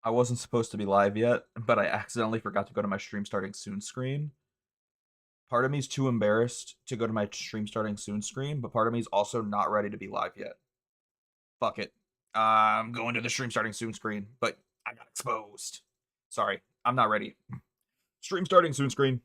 I wasn't supposed to be live yet, but I accidentally forgot to go to my stream starting soon screen. Part of me is too embarrassed to go to my stream starting soon screen, but part of me is also not ready to be live yet. Fuck it. I'm going to the stream starting soon screen, but I got exposed. Sorry, I'm not ready. Stream starting soon screen.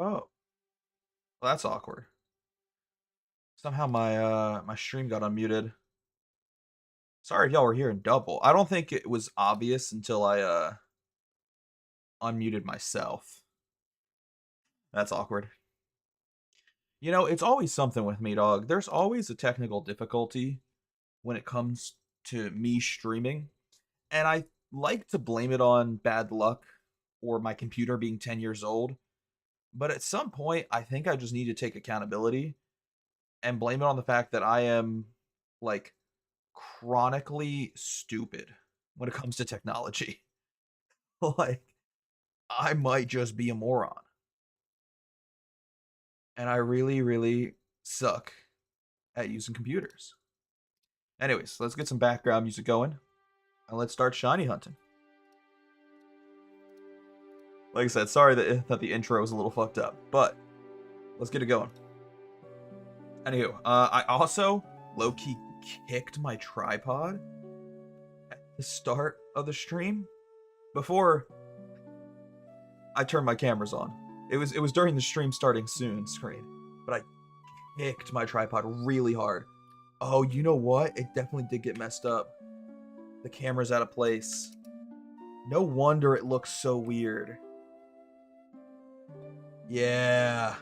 Oh, well, that's awkward. Somehow my stream got unmuted. Sorry if y'all were hearing double. I don't think it was obvious until I unmuted myself. That's awkward. You know, it's always something with me, dog. There's always a technical difficulty when it comes to me streaming, and I like to blame it on bad luck or my computer being 10 years old. But at some point, I think I just need to take accountability and blame it on the fact that I am like chronically stupid when it comes to technology. Like, I might just be a moron. And I really, really suck at using computers. Anyways, let's get some background music going and let's start shiny hunting. Like I said, sorry that the intro was a little fucked up, but let's get it going. Anywho, I also low-key kicked my tripod at the start of the stream before I turned my cameras on. It was during the stream starting soon screen, but I kicked my tripod really hard. Oh, you know what? It definitely did get messed up. The camera's out of place. No wonder it looks so weird. Yeah.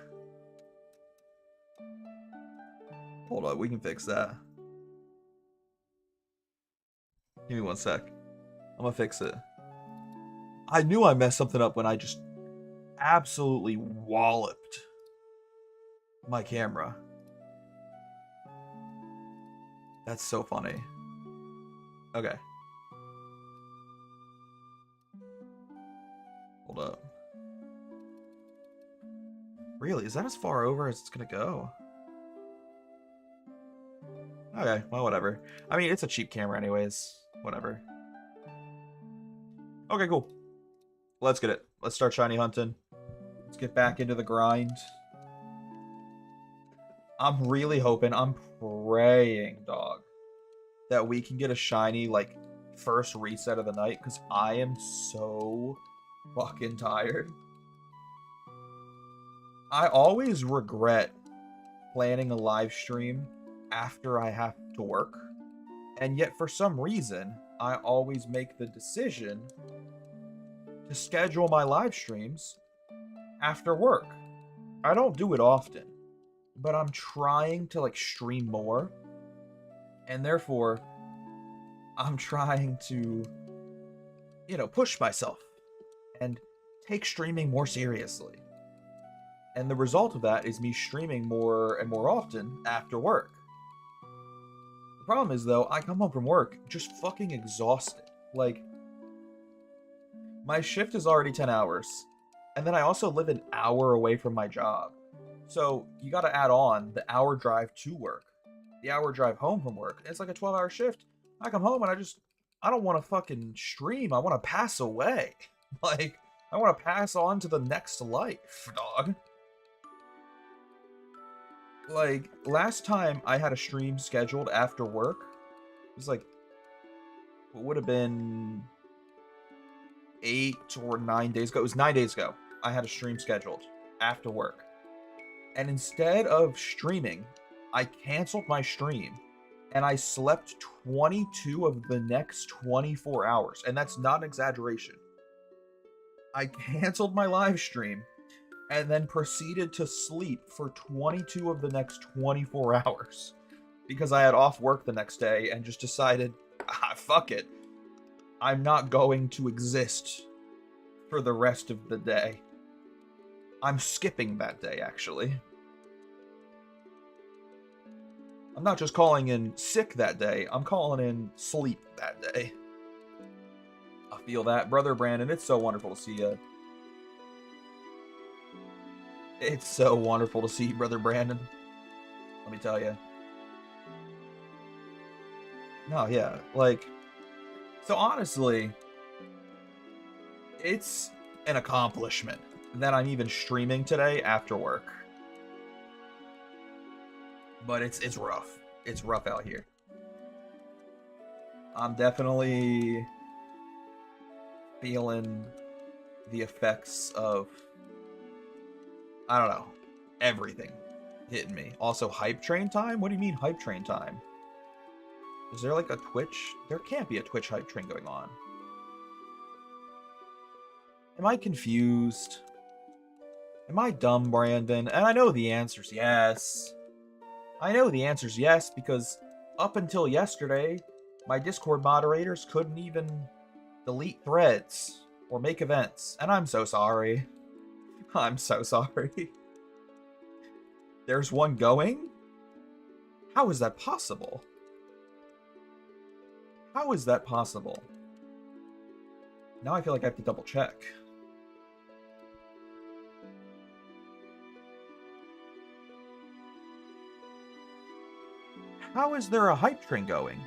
Hold on, we can fix that. Give me 1 sec. I'm gonna fix it. I knew I messed something up when I just absolutely walloped my camera. That's so funny. Okay. Hold up. Really? Is that as far over as it's gonna go? Okay, well, whatever. I mean, it's a cheap camera anyways. Whatever. Okay, cool. Let's get it. Let's start shiny hunting. Let's get back into the grind. I'm really hoping, I'm praying, dog, that we can get a shiny, like, first reset of the night, because I am so fucking tired. I always regret planning a live stream after I have to work, and yet for some reason, I always make the decision to schedule my live streams after work. I don't do it often, but I'm trying to like stream more, and therefore I'm trying to, you know, push myself and take streaming more seriously. And the result of that is me streaming more and more often after work. The problem is, though, I come home from work just fucking exhausted. Like, my shift is already 10 hours, and then I also live an hour away from my job. So you gotta add on the hour drive to work, the hour drive home from work. It's like a 12-hour shift. I come home and I don't want to fucking stream. I want to pass away. Like, I want to pass on to the next life, dog. Like, last time I had a stream scheduled after work, it was like, what would have been 8 or 9 days ago. It was 9 days ago. I had a stream scheduled after work. And instead of streaming, I canceled my stream and I slept 22 of the next 24 hours. And that's not an exaggeration. I canceled my live stream and then proceeded to sleep for 22 of the next 24 hours because I had off work the next day and just decided, fuck it. I'm not going to exist for the rest of the day. I'm skipping that day, actually. I'm not just calling in sick that day, I'm calling in sleep that day. I feel that. Brother Brandon, it's so wonderful to see you. It's so wonderful to see you, Brother Brandon. Let me tell you. No, yeah, like, so honestly, it's an accomplishment that I'm even streaming today after work. But it's rough. It's rough out here. I'm definitely feeling the effects of I don't know. Everything hitting me. Also, hype train time? What do you mean hype train time? Is there like a Twitch? There can't be a Twitch hype train going on. Am I confused? Am I dumb, Brandon? And I know the answer's yes. I know the answer's yes because up until yesterday, my Discord moderators couldn't even delete threads or make events. And I'm so sorry. I'm so sorry. There's one going? How is that possible? How is that possible? Now I feel like I have to double check. How is there a hype train going?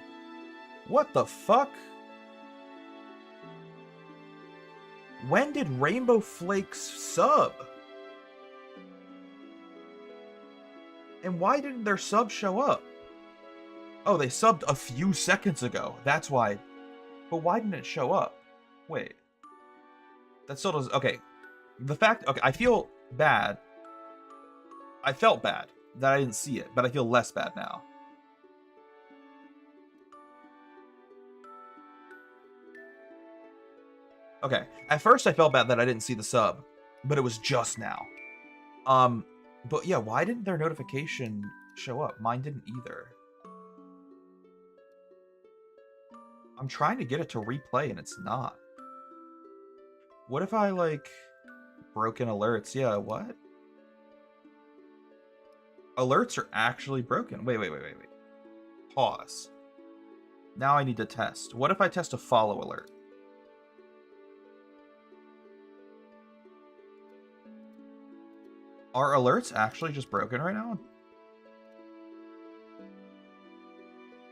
What the fuck? When did Rainbow Flakes sub? And why didn't their sub show up? Oh, they subbed a few seconds ago. That's why. But why didn't it show up? Wait. That still doesn't... Okay. The fact... Okay, I feel bad. I felt bad that I didn't see it, but I feel less bad now. Okay. At first, I felt bad that I didn't see the sub, but it was just now. But yeah, why didn't their notification show up? Mine didn't either. I'm trying to get it to replay and it's not. What if I, like, broken alerts? Yeah, what? Alerts are actually broken. Wait. Pause. Now I need to test. What if I test a follow alert? Are alerts actually just broken right now?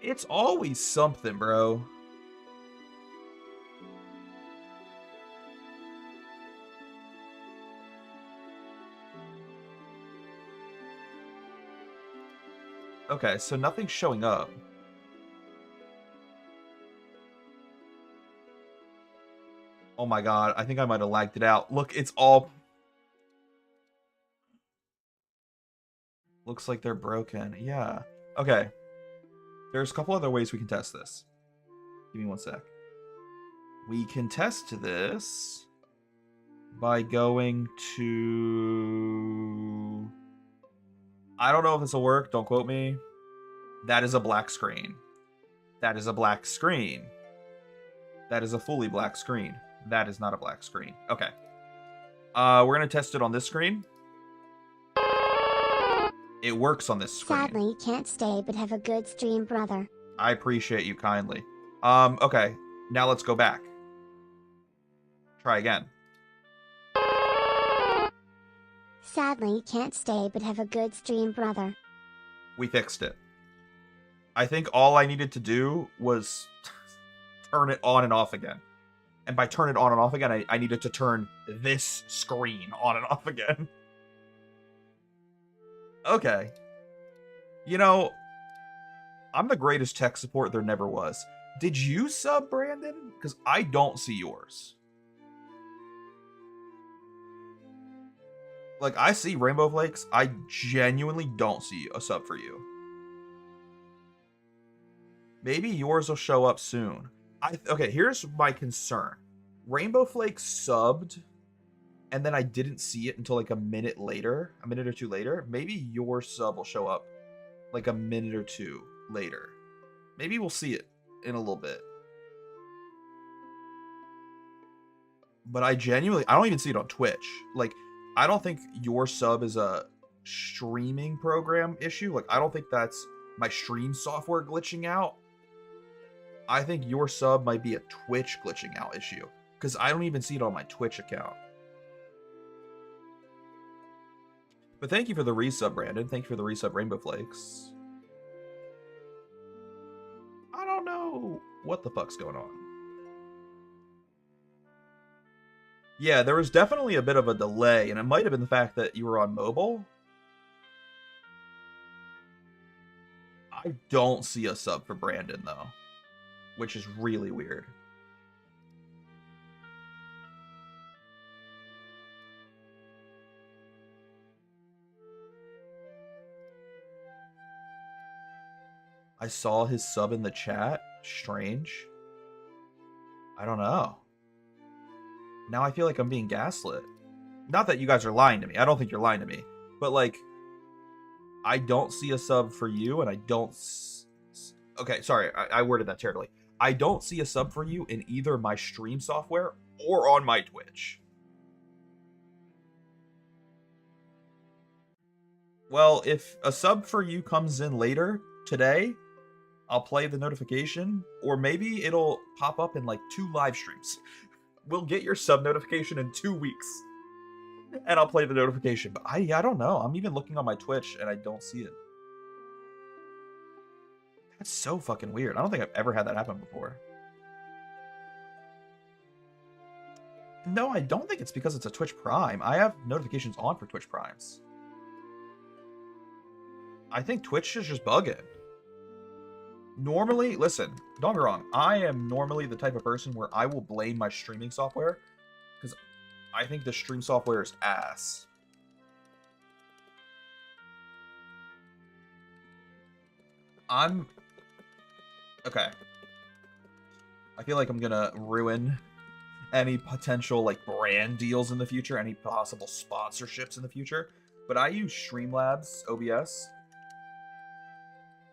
It's always something, bro. Okay, so nothing's showing up. Oh my god, I think I might have lagged it out. Look, it's all... Looks like they're broken. Yeah. Okay. There's a couple other ways we can test this. Give me one sec. We can test this by going to... I don't know if this will work. Don't quote me. That is a black screen. That is a black screen. That is a fully black screen. That is not a black screen. Okay. We're going to test it on this screen. It works on this screen. Sadly, can't stay, but have a good stream, brother. I appreciate you kindly. Okay. Now let's go back. Try again. Sadly, can't stay, but have a good stream, brother. We fixed it. I think all I needed to do was turn it on and off again. And by turn it on and off again, I needed to turn this screen on and off again. Okay. You know, I'm the greatest tech support there never was. Did you sub, Brandon? Because I don't see yours. Like, I see Rainbow Flakes. I genuinely don't see a sub for you. Maybe yours will show up soon. Okay, here's my concern. Rainbow Flakes subbed, and then I didn't see it until like a minute or two later. Maybe your sub will show up like a minute or two later. Maybe we'll see it in a little bit. But I don't even see it on Twitch. Like, I don't think your sub is a streaming program issue. Like, I don't think that's my stream software glitching out. I think your sub might be a Twitch glitching out issue. Because I don't even see it on my Twitch account. But thank you for the resub, Brandon. Thank you for the resub, Rainbow Flakes. I don't know what the fuck's going on. Yeah, there was definitely a bit of a delay, and it might have been the fact that you were on mobile. I don't see a sub for Brandon, though, which is really weird. I saw his sub in the chat. Strange. I don't know. Now I feel like I'm being gaslit. Not that you guys are lying to me. I don't think you're lying to me. But, like, I don't see a sub for you, and I don't... Okay, sorry. I worded that terribly. I don't see a sub for you in either my stream software or on my Twitch. Well, if a sub for you comes in later today, I'll play the notification, or maybe it'll pop up in like 2 live streams. We'll get your sub notification in 2 weeks, and I'll play the notification. But I don't know. I'm even looking on my Twitch, and I don't see it. That's so fucking weird. I don't think I've ever had that happen before. No, I don't think it's because it's a Twitch Prime. I have notifications on for Twitch Primes. I think Twitch is just bugging. Normally, listen, don't get me wrong. I am normally the type of person where I will blame my streaming software because I think the stream software is ass. Okay. I feel like I'm gonna ruin any potential like brand deals in the future, any possible sponsorships in the future. But I use Streamlabs OBS.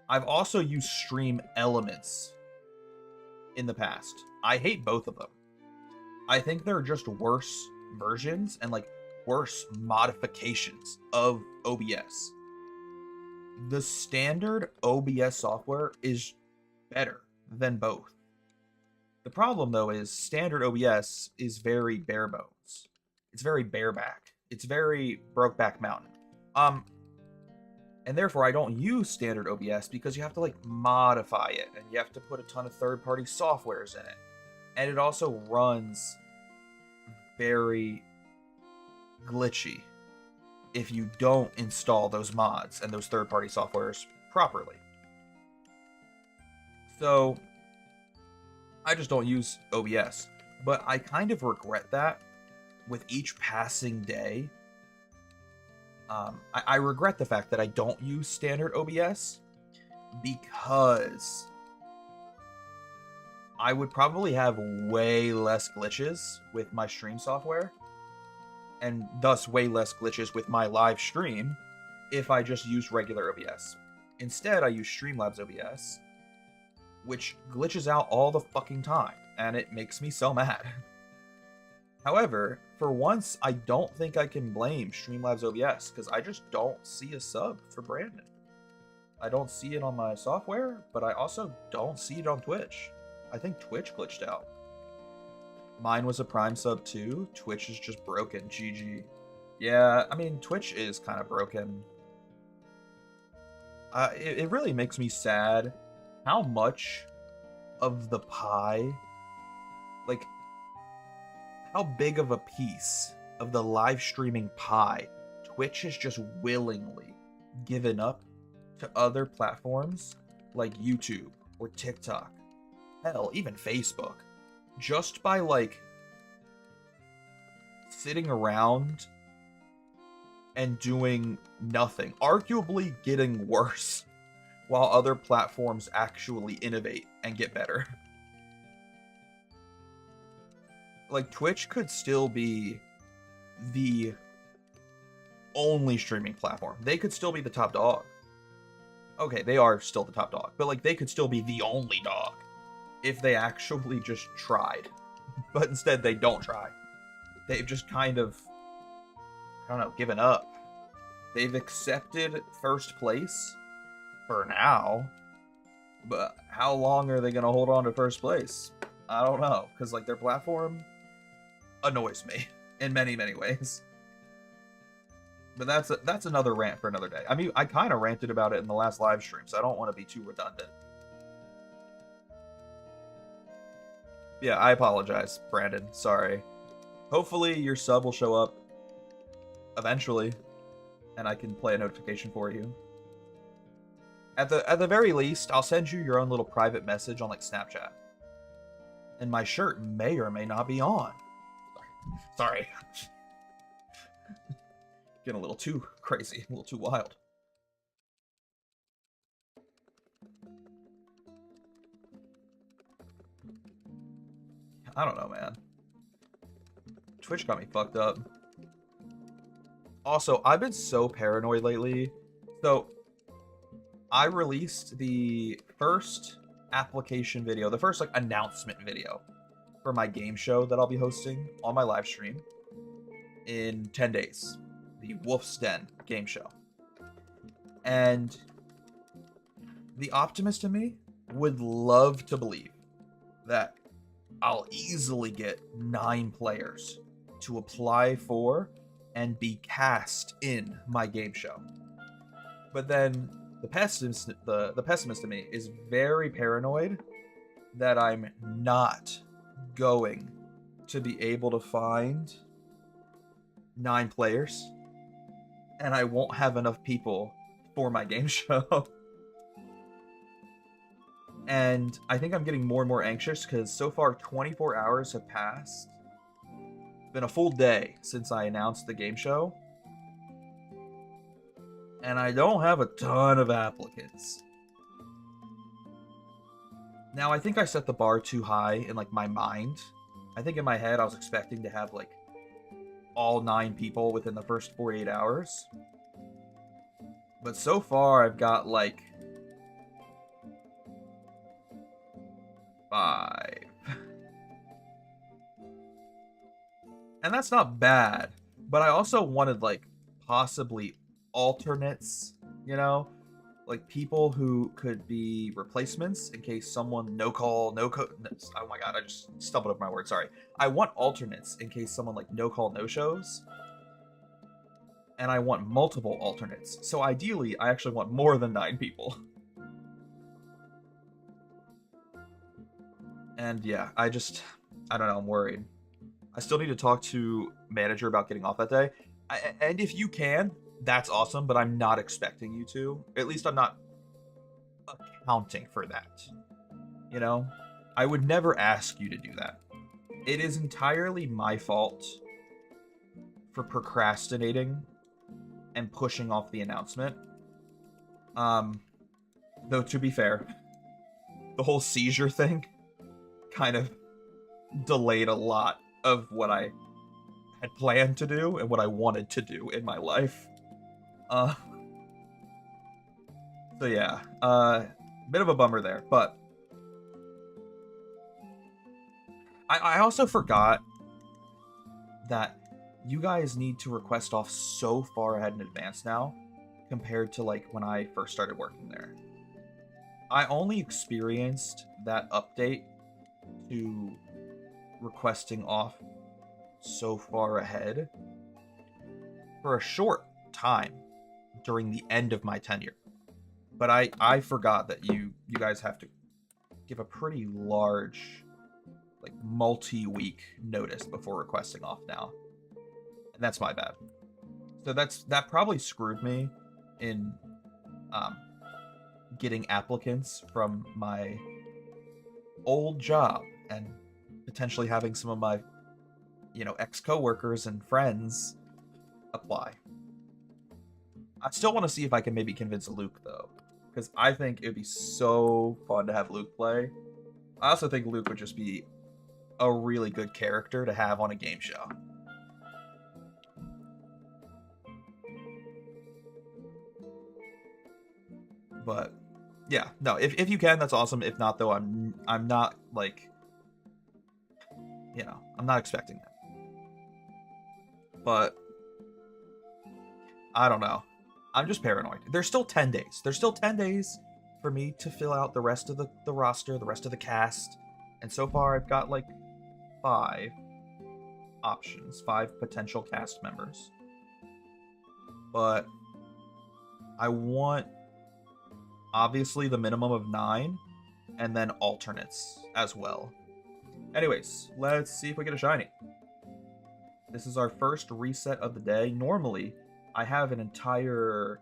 I've also used Stream Elements in the past. I hate both of them. I think they're just worse versions and like worse modifications of OBS. The standard OBS software is better than both. The problem though is standard OBS is very bare bones. It's very bareback. It's very Brokeback Mountain. And therefore I don't use standard OBS because you have to like modify it and you have to put a ton of third-party softwares in it. And it also runs very glitchy if you don't install those mods and those third-party softwares properly. So I just don't use OBS. But I kind of regret that with each passing day. I regret the fact that I don't use standard OBS because I would probably have way less glitches with my stream software and thus way less glitches with my live stream if I just used regular OBS. Instead, I use Streamlabs OBS, which glitches out all the fucking time, and it makes me so mad. However, for once, I don't think I can blame Streamlabs OBS, because I just don't see a sub for Brandon. I don't see it on my software, but I also don't see it on Twitch. I think Twitch glitched out. Mine was a Prime sub too. Twitch is just broken. GG. Yeah, I mean, Twitch is kind of broken. It really makes me sad how much of the pie, like, how big of a piece of the live streaming pie Twitch has just willingly given up to other platforms like YouTube or TikTok, hell, even Facebook, just by like sitting around and doing nothing, arguably getting worse, while other platforms actually innovate and get better. Like, Twitch could still be the only streaming platform. They could still be the top dog. Okay, they are still the top dog, but like, they could still be the only dog if they actually just tried. But instead, they don't try. They've just kind of, I don't know, given up. They've accepted first place for now, but how long are they going to hold on to first place? I don't know, because like their platform annoys me in many, many ways. But that's another rant for another day. I mean, I kind of ranted about it in the last live stream, so I don't want to be too redundant. Yeah, I apologize, Brandon. Sorry. Hopefully your sub will show up eventually, and I can play a notification for you. At the very least, I'll send you your own little private message on like Snapchat. And my shirt may or may not be on. Sorry. Getting a little too crazy, a little too wild. I don't know, man. Twitch got me fucked up. Also, I've been so paranoid lately. So, I released the first application video, the first like announcement video for my game show that I'll be hosting on my live stream in 10 days. The Wolf's Den game show. And the optimist in me would love to believe that I'll easily get 9 players to apply for and be cast in my game show. But then the pessimist in me is very paranoid that I'm not going to be able to find 9 players, and I won't have enough people for my game show. And I think I'm getting more and more anxious because so far 24 hours have passed. It's been a full day since I announced the game show. And I don't have a ton of applicants. Now, I think I set the bar too high in like my mind. I think in my head I was expecting to have like all 9 people within the first 48 hours. But so far I've got like 5. And that's not bad. But I also wanted like possibly alternates, you know? Like people who could be replacements in case someone oh my god, I just stumbled over my word, sorry. I want alternates in case someone like no call, no shows. And I want multiple alternates. So ideally, I actually want more than 9 people. And yeah, I don't know, I'm worried. I still need to talk to manager about getting off that day. And if you can, that's awesome, but I'm not expecting you to. At least I'm not accounting for that. You know? I would never ask you to do that. It is entirely my fault for procrastinating and pushing off the announcement. Though to be fair, the whole seizure thing kind of delayed a lot of what I had planned to do and what I wanted to do in my life. So yeah, bit of a bummer there, but I also forgot that you guys need to request off so far ahead in advance now compared to like when I first started working there. I only experienced that update to requesting off so far ahead for a short time during the end of my tenure. But I forgot that you guys have to give a pretty large, like multi-week notice before requesting off now. And that's my bad. So that probably screwed me in getting applicants from my old job and potentially having some of my, ex-coworkers and friends apply. I still want to see if I can maybe convince Luke, though, because I think it'd be so fun to have Luke play. I also think Luke would just be a really good character to have on a game show. But yeah, no, if you can, that's awesome. If not, though, I'm not like, I'm not expecting that. But I don't know. I'm just paranoid. There's still 10 days. There's still 10 days for me to fill out the rest of the roster, the rest of the cast. And so far, I've got like 5 options, 5 potential cast members. But I want, obviously, the minimum of 9, and then alternates as well. Anyways, let's see if we get a shiny. This is our first reset of the day. Normally, I have an entire,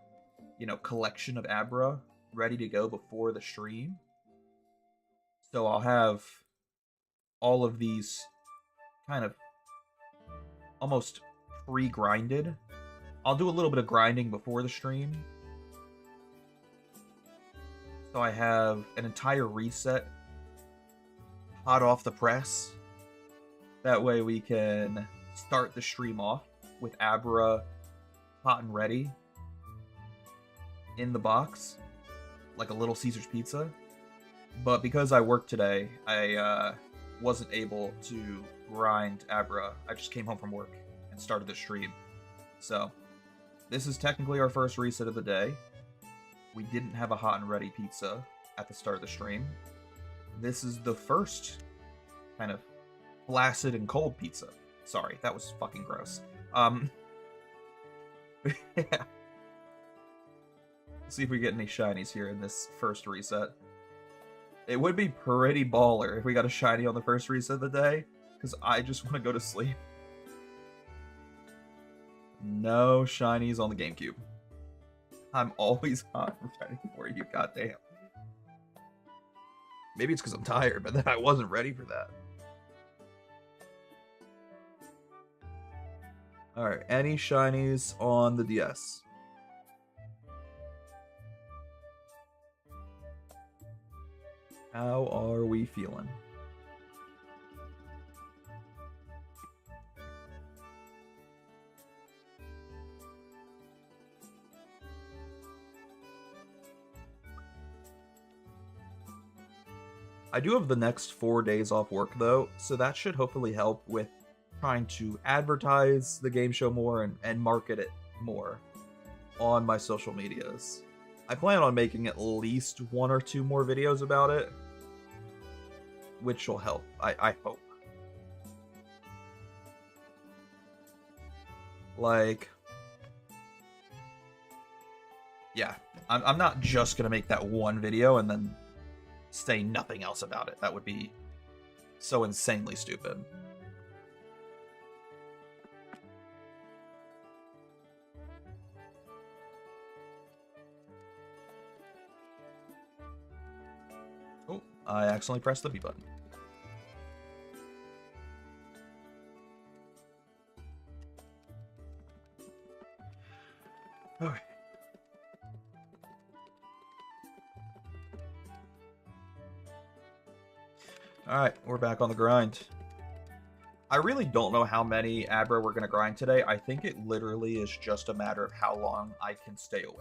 collection of abra ready to go before the stream. So I'll have all of these kind of almost pre-grinded. I'll do a little bit of grinding before the stream. So I have an entire reset hot off the press That way we can start the stream off with Abra hot and ready in the box, like a Little Caesar's pizza. But because I worked today, I wasn't able to grind Abra. I just came home from work and started the stream. So this is technically our first reset of the day. We didn't have a hot and ready pizza at the start of the stream. This is the first kind of flaccid and cold pizza. Sorry, that was fucking gross. Yeah. See if we get any shinies here in this first reset. It would be pretty baller if we got a shiny on the first reset of the day, because I just want to go to sleep. No shinies on the GameCube. I'm always hot and ready for you, goddamn. Maybe it's because I'm tired, but then I wasn't ready for that. Alright, any shinies on the DS? How are we feeling? I do have the next 4 days off work though, so that should hopefully help with trying to advertise the game show more and market it more on my social medias. I plan on making at least 1 or 2 more videos about it, which will help, I hope. Like, yeah, I'm not just gonna make that 1 video and then say nothing else about it. That would be so insanely stupid. Oh, I accidentally pressed the B button. Okay. Alright, we're back on the grind. I really don't know how many Abra we're going to grind today. I think it literally is just a matter of how long I can stay awake.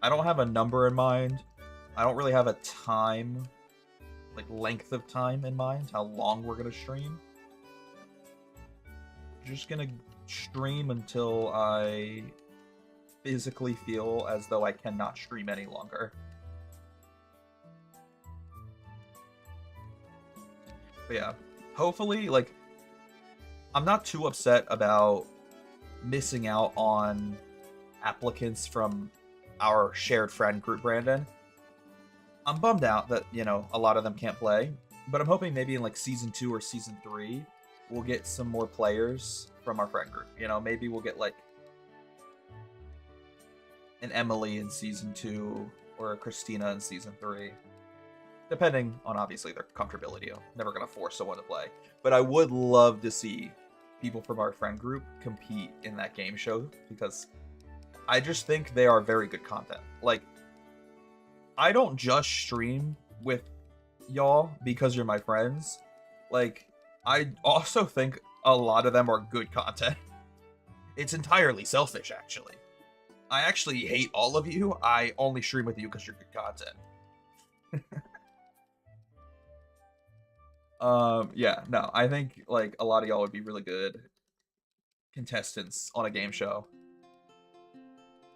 I don't have a number in mind. I don't really have a time, like length of time in mind, how long we're going to stream. Just going to stream until I physically feel as though I cannot stream any longer. But yeah, hopefully, like, I'm not too upset about missing out on applicants from our shared friend group, Brandon. I'm bummed out that, you know, a lot of them can't play, but I'm hoping maybe in like season 2 or season 3, we'll get some more players from our friend group. You know, maybe we'll get like an Emily in season 2 or a Christina in season 3. Depending on, obviously, their comfortability. I'm never going to force someone to play. But I would love to see people from our friend group compete in that game show, because I just think they are very good content. Like, I don't just stream with y'all because you're my friends. Like, I also think a lot of them are good content. It's entirely selfish, actually. I actually hate all of you. I only stream with you because you're good content. Yeah, no, I think, like, a lot of y'all would be really good contestants on a game show.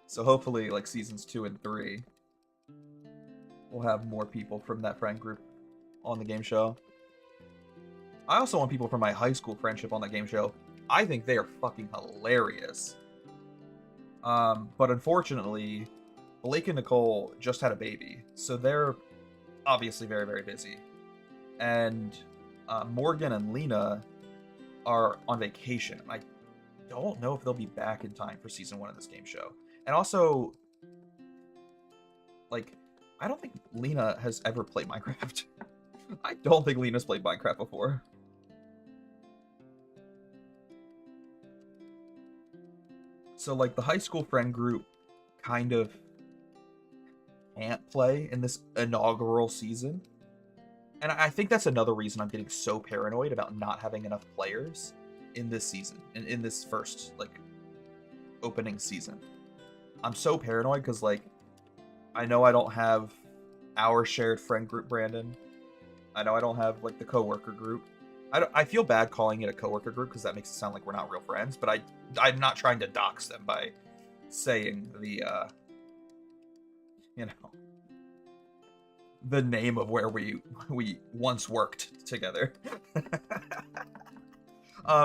So hopefully, like, seasons 2 and 3, we'll have more people from that friend group on the game show. I also want people from my high school friendship on that game show. I think they are fucking hilarious. But unfortunately, Blake and Nicole just had a baby, so they're obviously very, very busy. And Morgan and Lena are on vacation. I don't know if they'll be back in time for season 1 of this game show. And also, like, I don't think Lena has ever played Minecraft. I don't think Lena's played Minecraft before. So, like, the high school friend group kind of can't play in this inaugural season. And I think that's another reason I'm getting so paranoid about not having enough players in this season, in this first, like, opening season. I'm so paranoid because, like, I know I don't have our shared friend group, Brandon. I know I don't have, like, the coworker group. I feel bad calling it a coworker group because that makes it sound like we're not real friends, but I'm not trying to dox them by saying the, you know, the name of where we once worked together.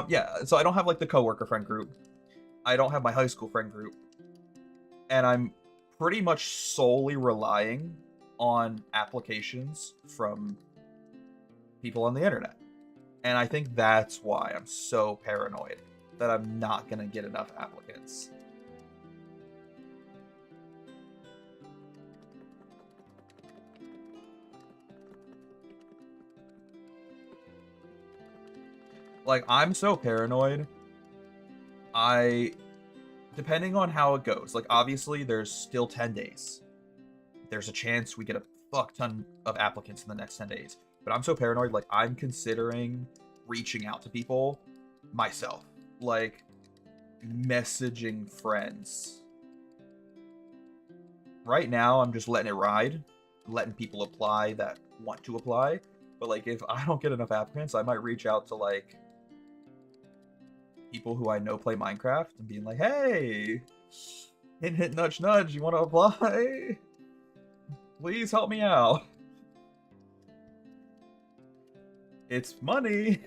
Yeah, so I don't have, like, the coworker friend group. I don't have my high school friend group. And I'm pretty much solely relying on applications from people on the internet. And I think that's why I'm so paranoid that I'm not going to get enough applicants. Like, I'm so paranoid. Depending on how it goes, like, obviously there's still 10 days. There's a chance we get a fuck ton of applicants in the next 10 days. But I'm so paranoid, like, I'm considering reaching out to people myself. Like, messaging friends. Right now, I'm just letting it ride, letting people apply that want to apply. But, like, if I don't get enough applicants, I might reach out to, like, people who I know play Minecraft and being like, hey, hint, hint, nudge, nudge, you want to apply? Please help me out. It's money.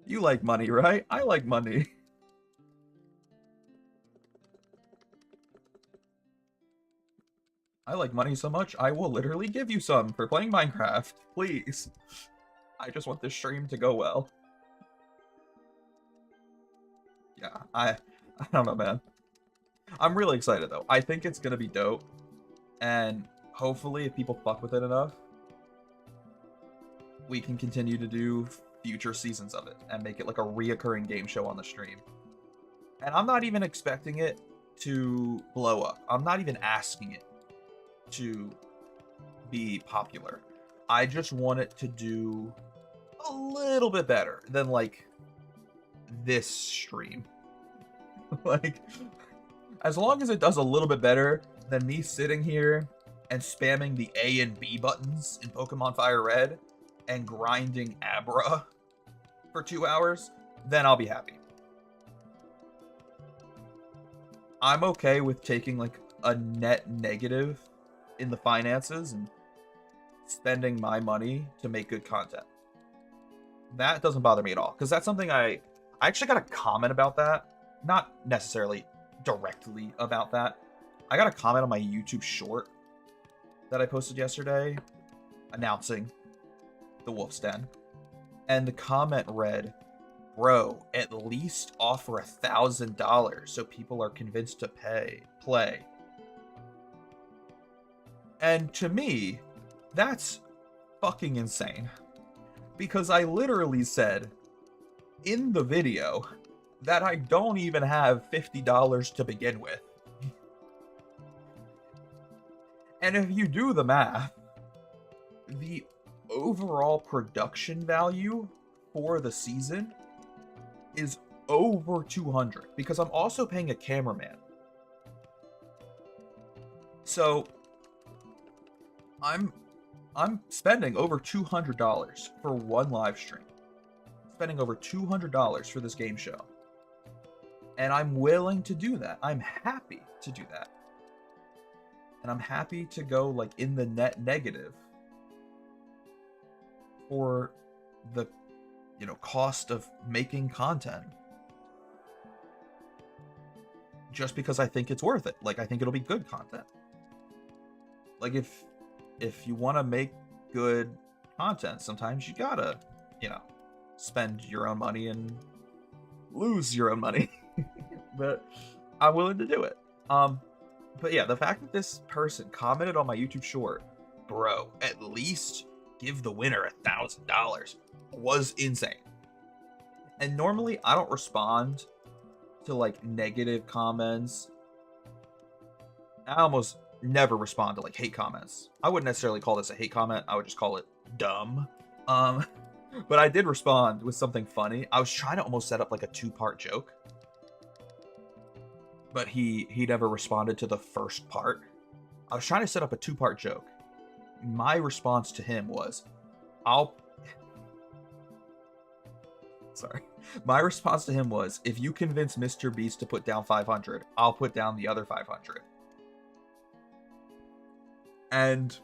You like money, right? I like money. I like money so much, I will literally give you some for playing Minecraft. Please. I just want this stream to go well. Yeah, I don't know, man. I'm really excited, though. I think it's gonna be dope. And hopefully, if people fuck with it enough, we can continue to do future seasons of it and make it like a reoccurring game show on the stream. And I'm not even expecting it to blow up. I'm not even asking it to be popular. I just want it to do a little bit better than, like, this stream. Like, as long as it does a little bit better than me sitting here and spamming the A and B buttons in Pokemon Fire Red and grinding Abra for 2 hours, then I'll be happy. I'm okay with taking, like, a net negative in the finances and spending my money to make good content. That doesn't bother me at all, because that's something I actually got a comment about that. Not necessarily directly about that. I got a comment on my YouTube short that I posted yesterday announcing the Wolf's Den. And the comment read, bro, at least offer $1,000 so people are convinced to play. And to me, that's fucking insane. Because I literally said in the video that I don't even have $50 to begin with. And if you do the math, the overall production value for the season is over 200 because I'm also paying a cameraman. So I'm spending over $200 for one live stream. Spending over $200 for this game show. And I'm willing to do that. I'm happy to do that. And I'm happy to go, like, in the net negative for the, cost of making content. Just because I think it's worth it. Like, I think it'll be good content. Like, if you want to make good content, sometimes you gotta, spend your own money and lose your own money. But I'm willing to do it. But yeah, the fact that this person commented on my YouTube short, bro, at least give the winner $1,000 was insane. And normally I don't respond to, like, negative comments I almost never respond to like hate comments. I wouldn't necessarily call this a hate comment. I would just call it dumb. Um, but I did respond with something funny. I was trying to almost set up like a 2-part joke, but he never responded to the first part. I was trying to set up a 2-part joke. My response to him was, Sorry. My response to him was, if you convince Mr. Beast to put down 500, I'll put down the other 500. And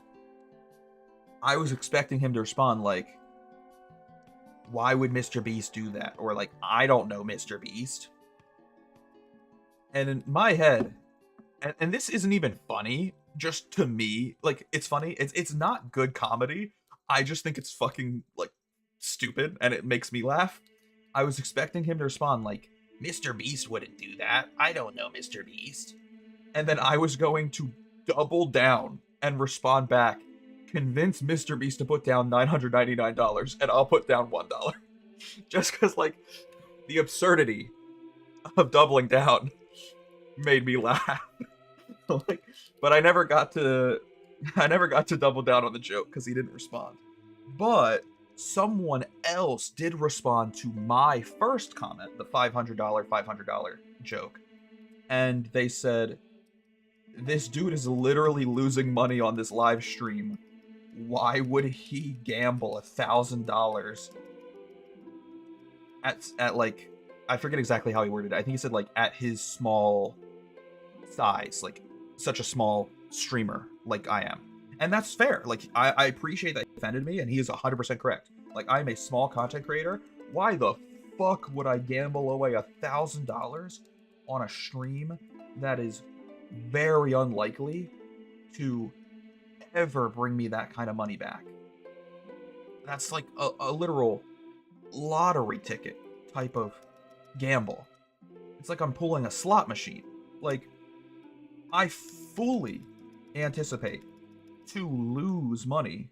I was expecting him to respond like, why would Mr. Beast do that? Or like, I don't know Mr. Beast. And in my head, and this isn't even funny, just to me, like, it's funny. It's not good comedy. I just think it's fucking, like, stupid, and it makes me laugh. I was expecting him to respond like, Mr. Beast wouldn't do that. I don't know Mr. Beast. And then I was going to double down and respond back, convince Mr. Beast to put down $999, and I'll put down $1. Just because, like, the absurdity of doubling down made me laugh. Like, but I never got to double down on the joke because he didn't respond. But someone else did respond to my first comment, the $500 joke, and they said, this dude is literally losing money on this live stream. Why would he gamble $1,000 at like, I forget exactly how he worded it. I think he said like at his small size, like such a small streamer like I am. And that's fair. Like, I appreciate that he offended me, and he is 100% correct. Like, I'm a small content creator. Why the fuck would I gamble away $1,000 on a stream that is very unlikely to ever bring me that kind of money back? That's like a literal lottery ticket type of gamble. It's like I'm pulling a slot machine. Like, I fully anticipate to lose money,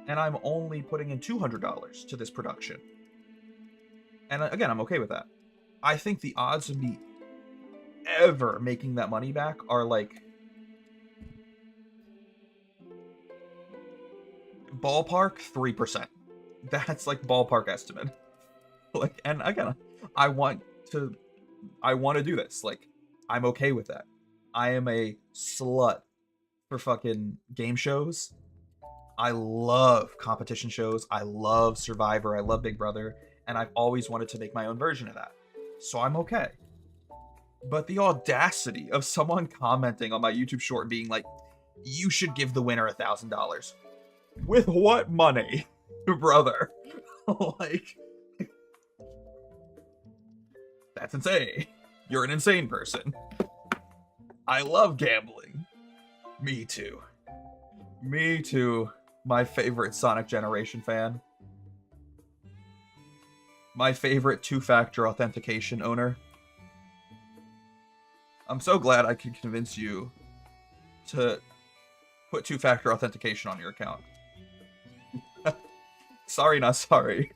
and I'm only putting in $200 to this production. And again, I'm okay with that. I think the odds of me ever making that money back are like ballpark 3%. That's like ballpark estimate. Like, and again, I want to do this. Like, I'm okay with that. I am a slut for fucking game shows. I love competition shows. I love Survivor. I love Big Brother. And I've always wanted to make my own version of that. So I'm okay. But the audacity of someone commenting on my YouTube short being like, you should give the winner $1,000. With what money, brother? Like, that's insane. You're an insane person. I love gambling. Me too. Me too. My favorite Sonic Generation fan. My favorite 2-factor authentication owner. I'm so glad I could convince you to put 2-factor authentication on your account. Sorry, not sorry.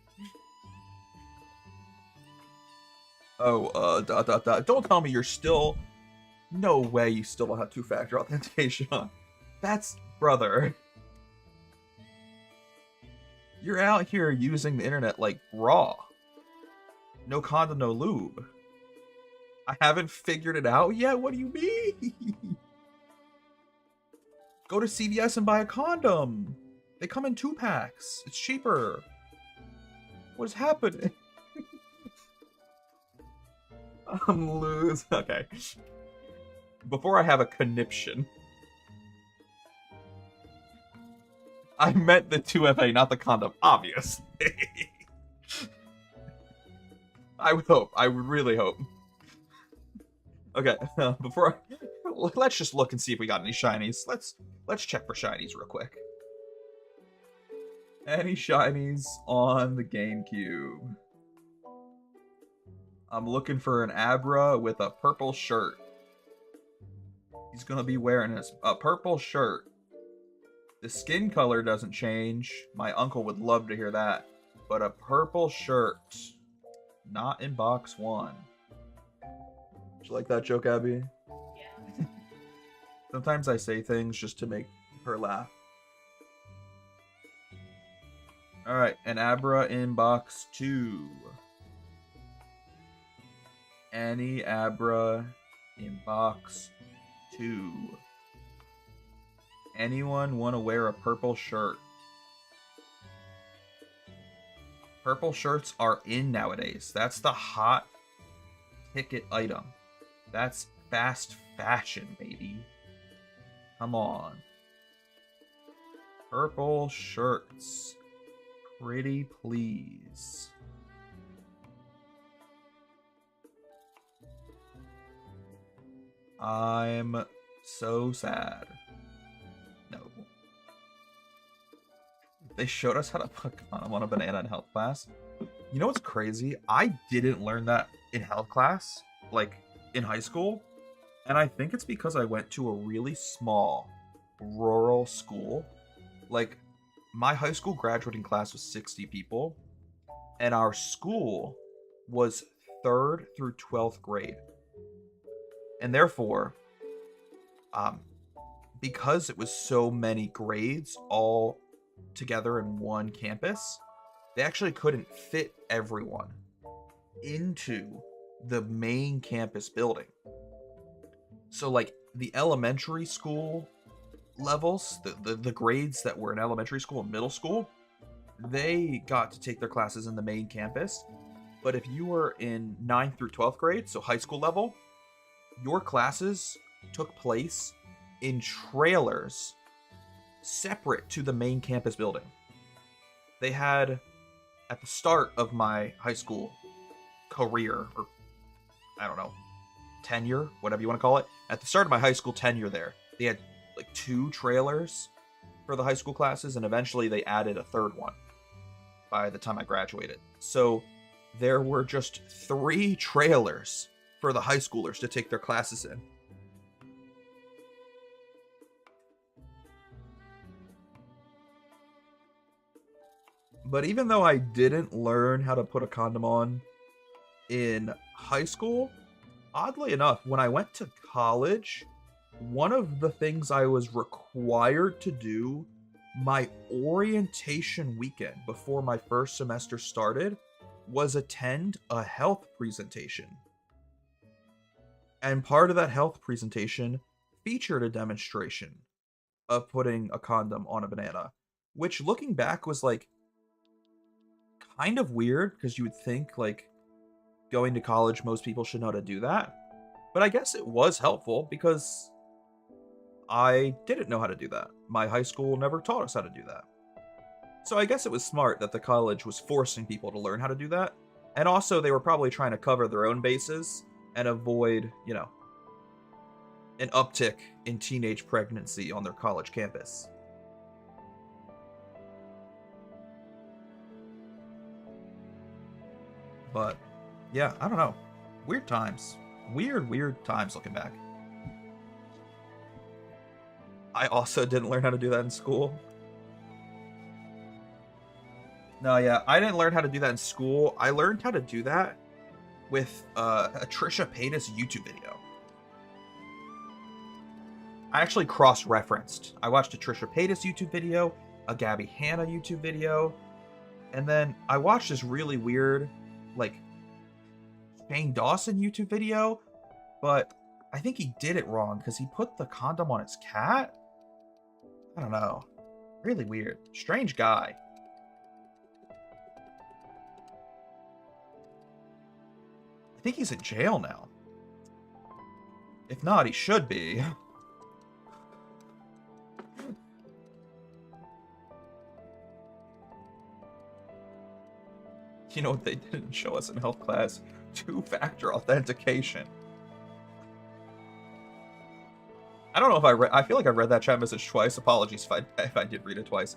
Oh, don't tell me you're still... No way you still don't have 2-factor authentication on. That's... Brother. You're out here using the internet like raw. No condom, no lube. I haven't figured it out yet? What do you mean? Go to CVS and buy a condom. They come in 2-packs. It's cheaper. What is happening? I'm losing. Okay. Before I have a conniption. I meant the 2FA, not the condom, obviously. I would hope. I would really hope. Okay, let's just look and see if we got any shinies. Let's check for shinies real quick. Any shinies on the GameCube? I'm looking for an Abra with a purple shirt. He's gonna be wearing a purple shirt. The skin color doesn't change. My uncle would love to hear that. But a purple shirt. Not in box 1. Did you like that joke, Abby? Yeah. Sometimes I say things just to make her laugh. Alright, an abra in box 2. Any abra in box 2. Anyone want to wear a purple shirt? Purple shirts are in nowadays. That's the hot ticket item. That's fast fashion, baby. Come on. Purple shirts. Pretty please. I'm so sad. No. They showed us how to put condom on a banana in health class. You know what's crazy? I didn't learn that in health class, like in high school. And I think it's because I went to a really small rural school. Like, my high school graduating class was 60 people, and our school was 3rd through 12th grade. And therefore, because it was so many grades all together in one campus, they actually couldn't fit everyone into the main campus building. So, like, the elementary school levels, the grades that were in elementary school and middle school, they got to take their classes in the main campus. But if you were in 9th through 12th grade, so high school level, your classes took place in trailers separate to the main campus building. They had, at the start of my high school career, or I don't know, tenure, whatever you want to call it, at the start of my high school tenure there, they had like 2 trailers for the high school classes, and eventually they added a 3rd one by the time I graduated. So there were just 3 trailers for the high schoolers to take their classes in. But even though I didn't learn how to put a condom on in high school, oddly enough, when I went to college, one of the things I was required to do my orientation weekend before my first semester started was attend a health presentation. And part of that health presentation featured a demonstration of putting a condom on a banana, which looking back was like kind of weird because you would think like going to college, most people should know how to do that. But I guess it was helpful because I didn't know how to do that. My high school never taught us how to do that. So I guess it was smart that the college was forcing people to learn how to do that. And also they were probably trying to cover their own bases and avoid, you know, an uptick in teenage pregnancy on their college campus. But yeah, I don't know. Weird times. Weird times looking back. I also didn't learn how to do that in school. No, yeah, I didn't learn how to do that in school. I learned how to do that with a Trisha Paytas YouTube video. I actually cross-referenced. I watched a Trisha Paytas YouTube video, a Gabby Hanna YouTube video, and then I watched this really weird, like, Shane Dawson YouTube video, but I think he did it wrong because he put the condom on his cat. I don't know. Really weird. Strange guy. I think he's in jail now. If not, he should be. You know what they didn't show us in health class? 2-factor authentication. I don't know if I feel like I read that chat message twice. Apologies if I did read it twice.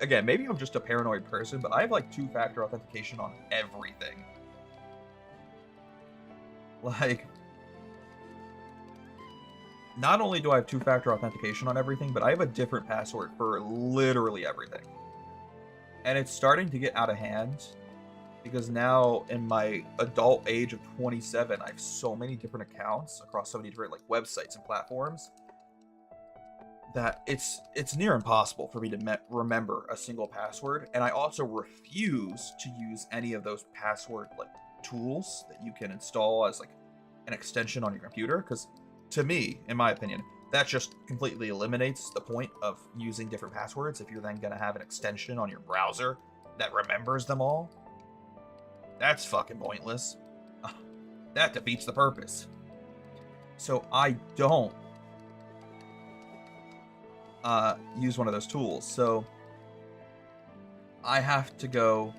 Again, maybe I'm just a paranoid person, but I have like 2-factor authentication on everything. Like, not only do I have 2-factor authentication on everything, but I have a different password for literally everything. And it's starting to get out of hand because now in my adult age of 27, I have so many different accounts across so many different like websites and platforms that it's near impossible for me to remember a single password, and I also refuse to use any of those password like tools that you can install as like an extension on your computer, because to me, in my opinion, that just completely eliminates the point of using different passwords if you're then going to have an extension on your browser that remembers them all. That's fucking pointless. That defeats the purpose. So I don't use one of those tools. So I have to go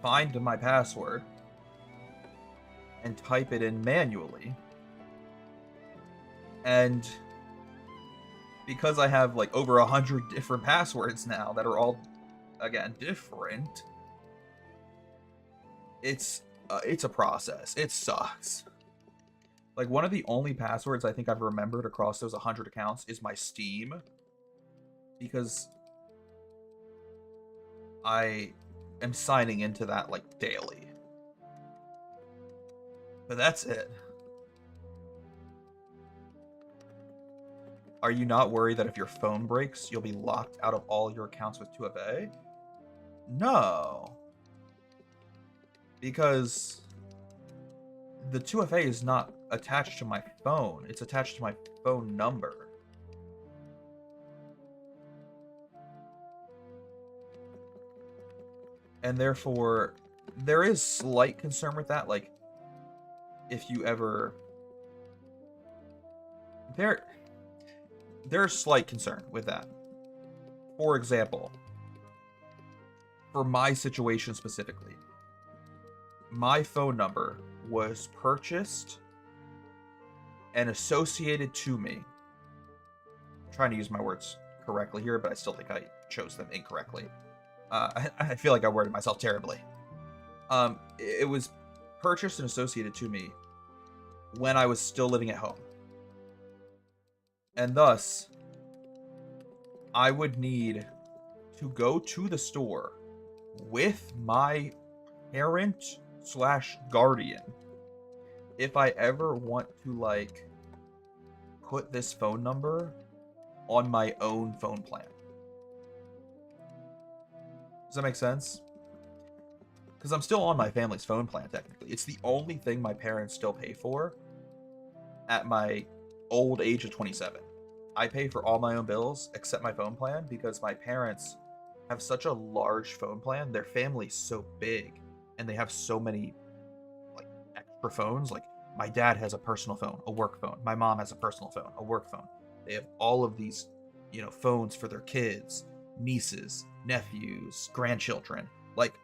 find my password and type it in manually. And because I have like over 100 different passwords now that are all, again, different, it's a process. It sucks. Like, one of the only passwords I think I've remembered across those 100 accounts is my Steam, because I am signing into that like daily. But that's it. Are you not worried that if your phone breaks, you'll be locked out of all your accounts with 2FA? No. Because the 2FA is not attached to my phone. It's attached to my phone number. And therefore, there is slight concern with that. Like, if you ever... There's slight concern with that. For example, for my situation specifically, my phone number was purchased and associated to me. I'm trying to use my words correctly here, but I still think I chose them incorrectly. I feel like I worded myself terribly. It was purchased and associated to me when I was still living at home. And thus, I would need to go to the store with my parent/guardian if I ever want to, like, put this phone number on my own phone plan. Does that make sense? Because I'm still on my family's phone plan, technically. It's the only thing my parents still pay for at my old age of 27. I pay for all my own bills except my phone plan because my parents have such a large phone plan. Their family's so big and they have so many like extra phones. Like, my dad has a personal phone, a work phone. My mom has a personal phone, a work phone. They have all of these, phones for their kids, nieces, nephews, grandchildren. Like,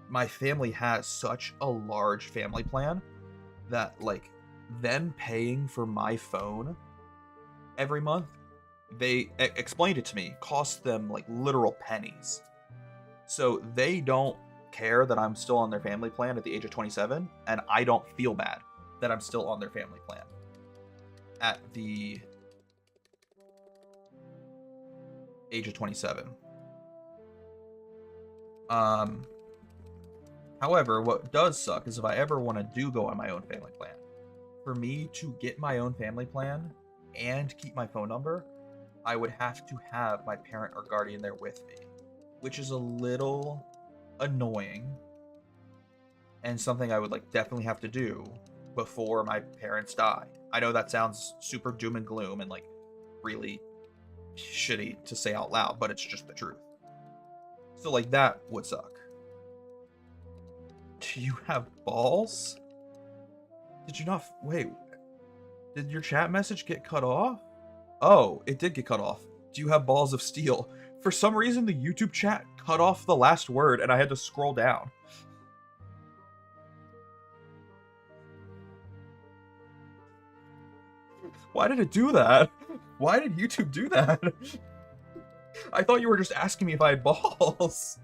my family has such a large family plan that, like, them paying for my phone every month, they explained it to me, cost them like literal pennies. So they don't care that I'm still on their family plan at the age of 27, and I don't feel bad that I'm still on their family plan at the age of 27. However, what does suck is if I ever want to go on my own family plan, for me to get my own family plan and keep my phone number, I would have to have my parent or guardian there with me, which is a little annoying and something I would like definitely have to do before my parents die. I know that sounds super doom and gloom and like really shitty to say out loud, but it's just the truth. So like that would suck. Do you have balls? Did you not wait? Did your chat message get cut off? Oh, it did get cut off. Do you have balls of steel? For some reason, the YouTube chat cut off the last word and I had to scroll down. Why did it do that? Why did YouTube do that? I thought you were just asking me if I had balls.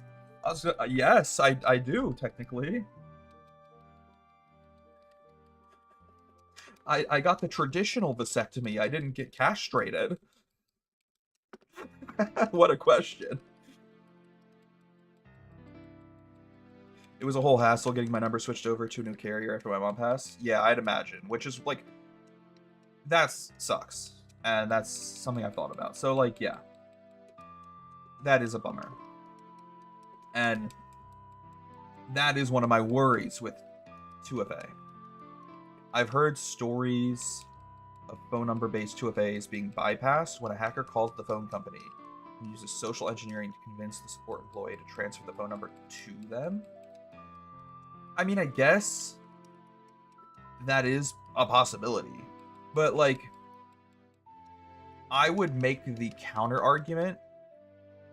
Yes, I do, technically. I got the traditional vasectomy. I didn't get castrated. What a question. It was a whole hassle getting my number switched over to a new carrier after my mom passed. Yeah, I'd imagine. Which is, like, that sucks. And that's something I've thought about. So, like, yeah. That is a bummer. And that is one of my worries with 2FA. I've heard stories of phone number based 2FAs being bypassed when a hacker calls the phone company and uses social engineering to convince the support employee to transfer the phone number to them. I mean, I guess that is a possibility. But, like, I would make the counter argument.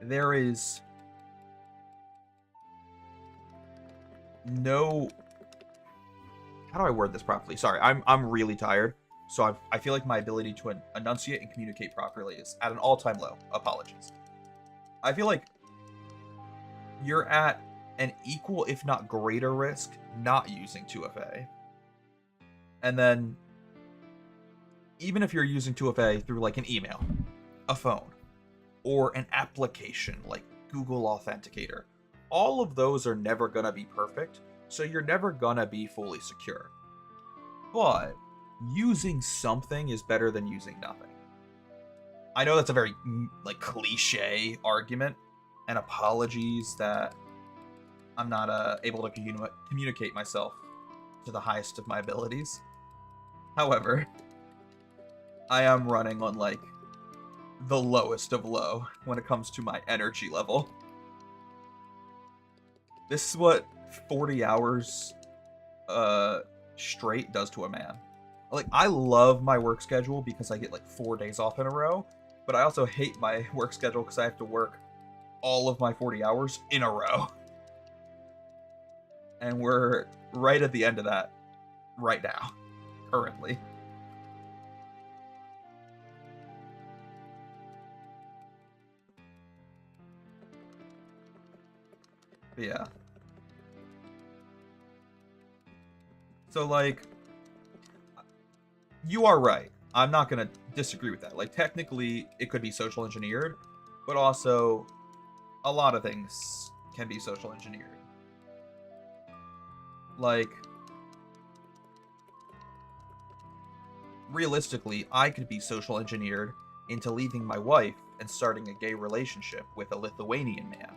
There is no... How do I word this properly? Sorry, I'm really tired. So I feel like my ability to enunciate and communicate properly is at an all-time low. Apologies. I feel like you're at an equal, if not greater risk, not using 2FA. And then, even if you're using 2FA through like an email, a phone, or an application like Google Authenticator, all of those are never going to be perfect, so you're never going to be fully secure. But using something is better than using nothing. I know that's a very like cliche argument, and apologies that I'm not able to communicate myself to the highest of my abilities. However, I am running on like the lowest of low when it comes to my energy level. This is what 40 hours straight does to a man. Like, I love my work schedule because I get like 4 days off in a row, but I also hate my work schedule because I have to work all of my 40 hours in a row. And we're right at the end of that right now, currently. But yeah. So, like, you are right. I'm not going to disagree with that. Like, technically, it could be social engineered, but also a lot of things can be social engineered. Like, realistically, I could be social engineered into leaving my wife and starting a gay relationship with a Lithuanian man.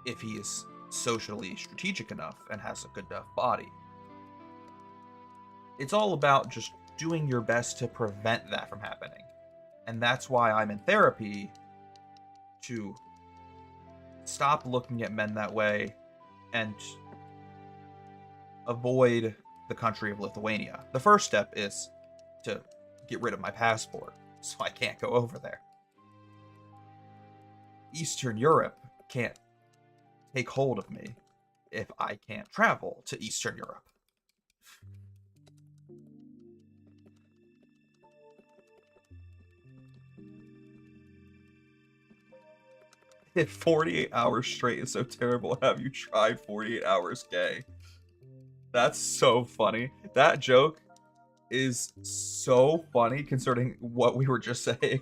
If he is socially strategic enough and has a good enough body. It's all about just doing your best to prevent that from happening. And that's why I'm in therapy, to stop looking at men that way and avoid the country of Lithuania. The first step is to get rid of my passport, so I can't go over there. Eastern Europe can't take hold of me if I can't travel to Eastern Europe. If 48 hours straight is so terrible, have you tried 48 hours gay? That's so funny. That joke is so funny concerning what we were just saying.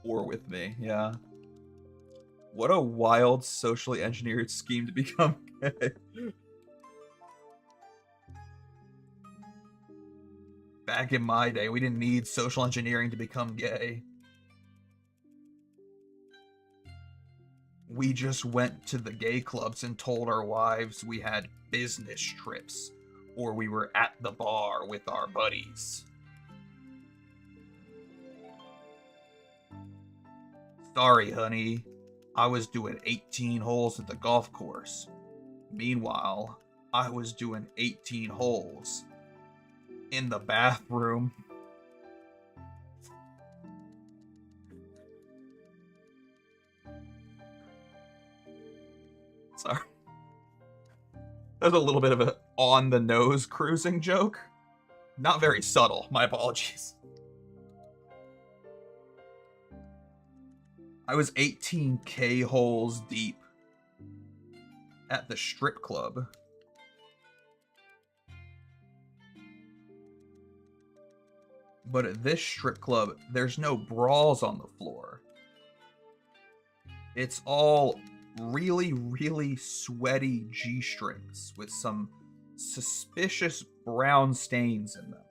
Or with me, yeah. What a wild socially engineered scheme to become gay. Back in my day, we didn't need social engineering to become gay. We just went to the gay clubs and told our wives we had business trips, or we were at the bar with our buddies. Sorry, honey. I was doing 18 holes at the golf course. Meanwhile, I was doing 18 holes in the bathroom. Sorry. That's a little bit of an on-the-nose cruising joke. Not very subtle. My apologies. I was 18K holes deep at the strip club. But at this strip club, there's no bras on the floor. It's all really, really sweaty G-strings with some suspicious brown stains in them.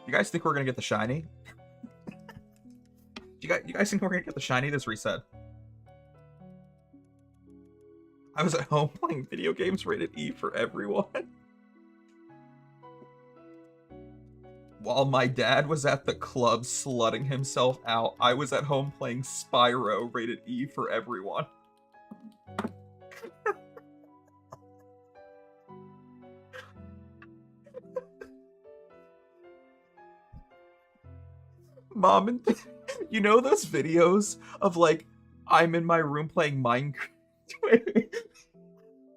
You guys think we're gonna get the shiny? You guys think we're gonna get the shiny this reset? I was at home playing video games rated E for everyone. While my dad was at the club slutting himself out, I was at home playing Spyro rated E for everyone. Mom and you know those videos of like I'm in my room playing Minecraft.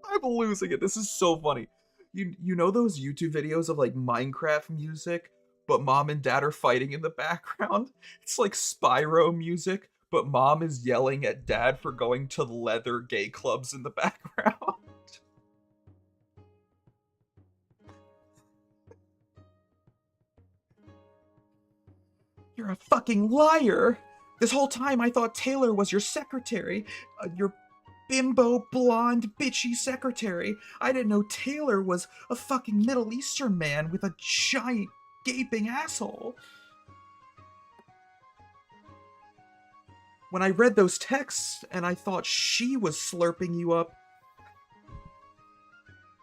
I'm losing it. This is so funny. You know those YouTube videos of like Minecraft music, but mom and dad are fighting in the background? It's like Spyro music, but mom is yelling at dad for going to leather gay clubs in the background. You're a fucking liar. This whole time I thought Taylor was your secretary. Your bimbo, blonde, bitchy secretary. I didn't know Taylor was a fucking Middle Eastern man with a giant, gaping asshole. When I read those texts and I thought she was slurping you up,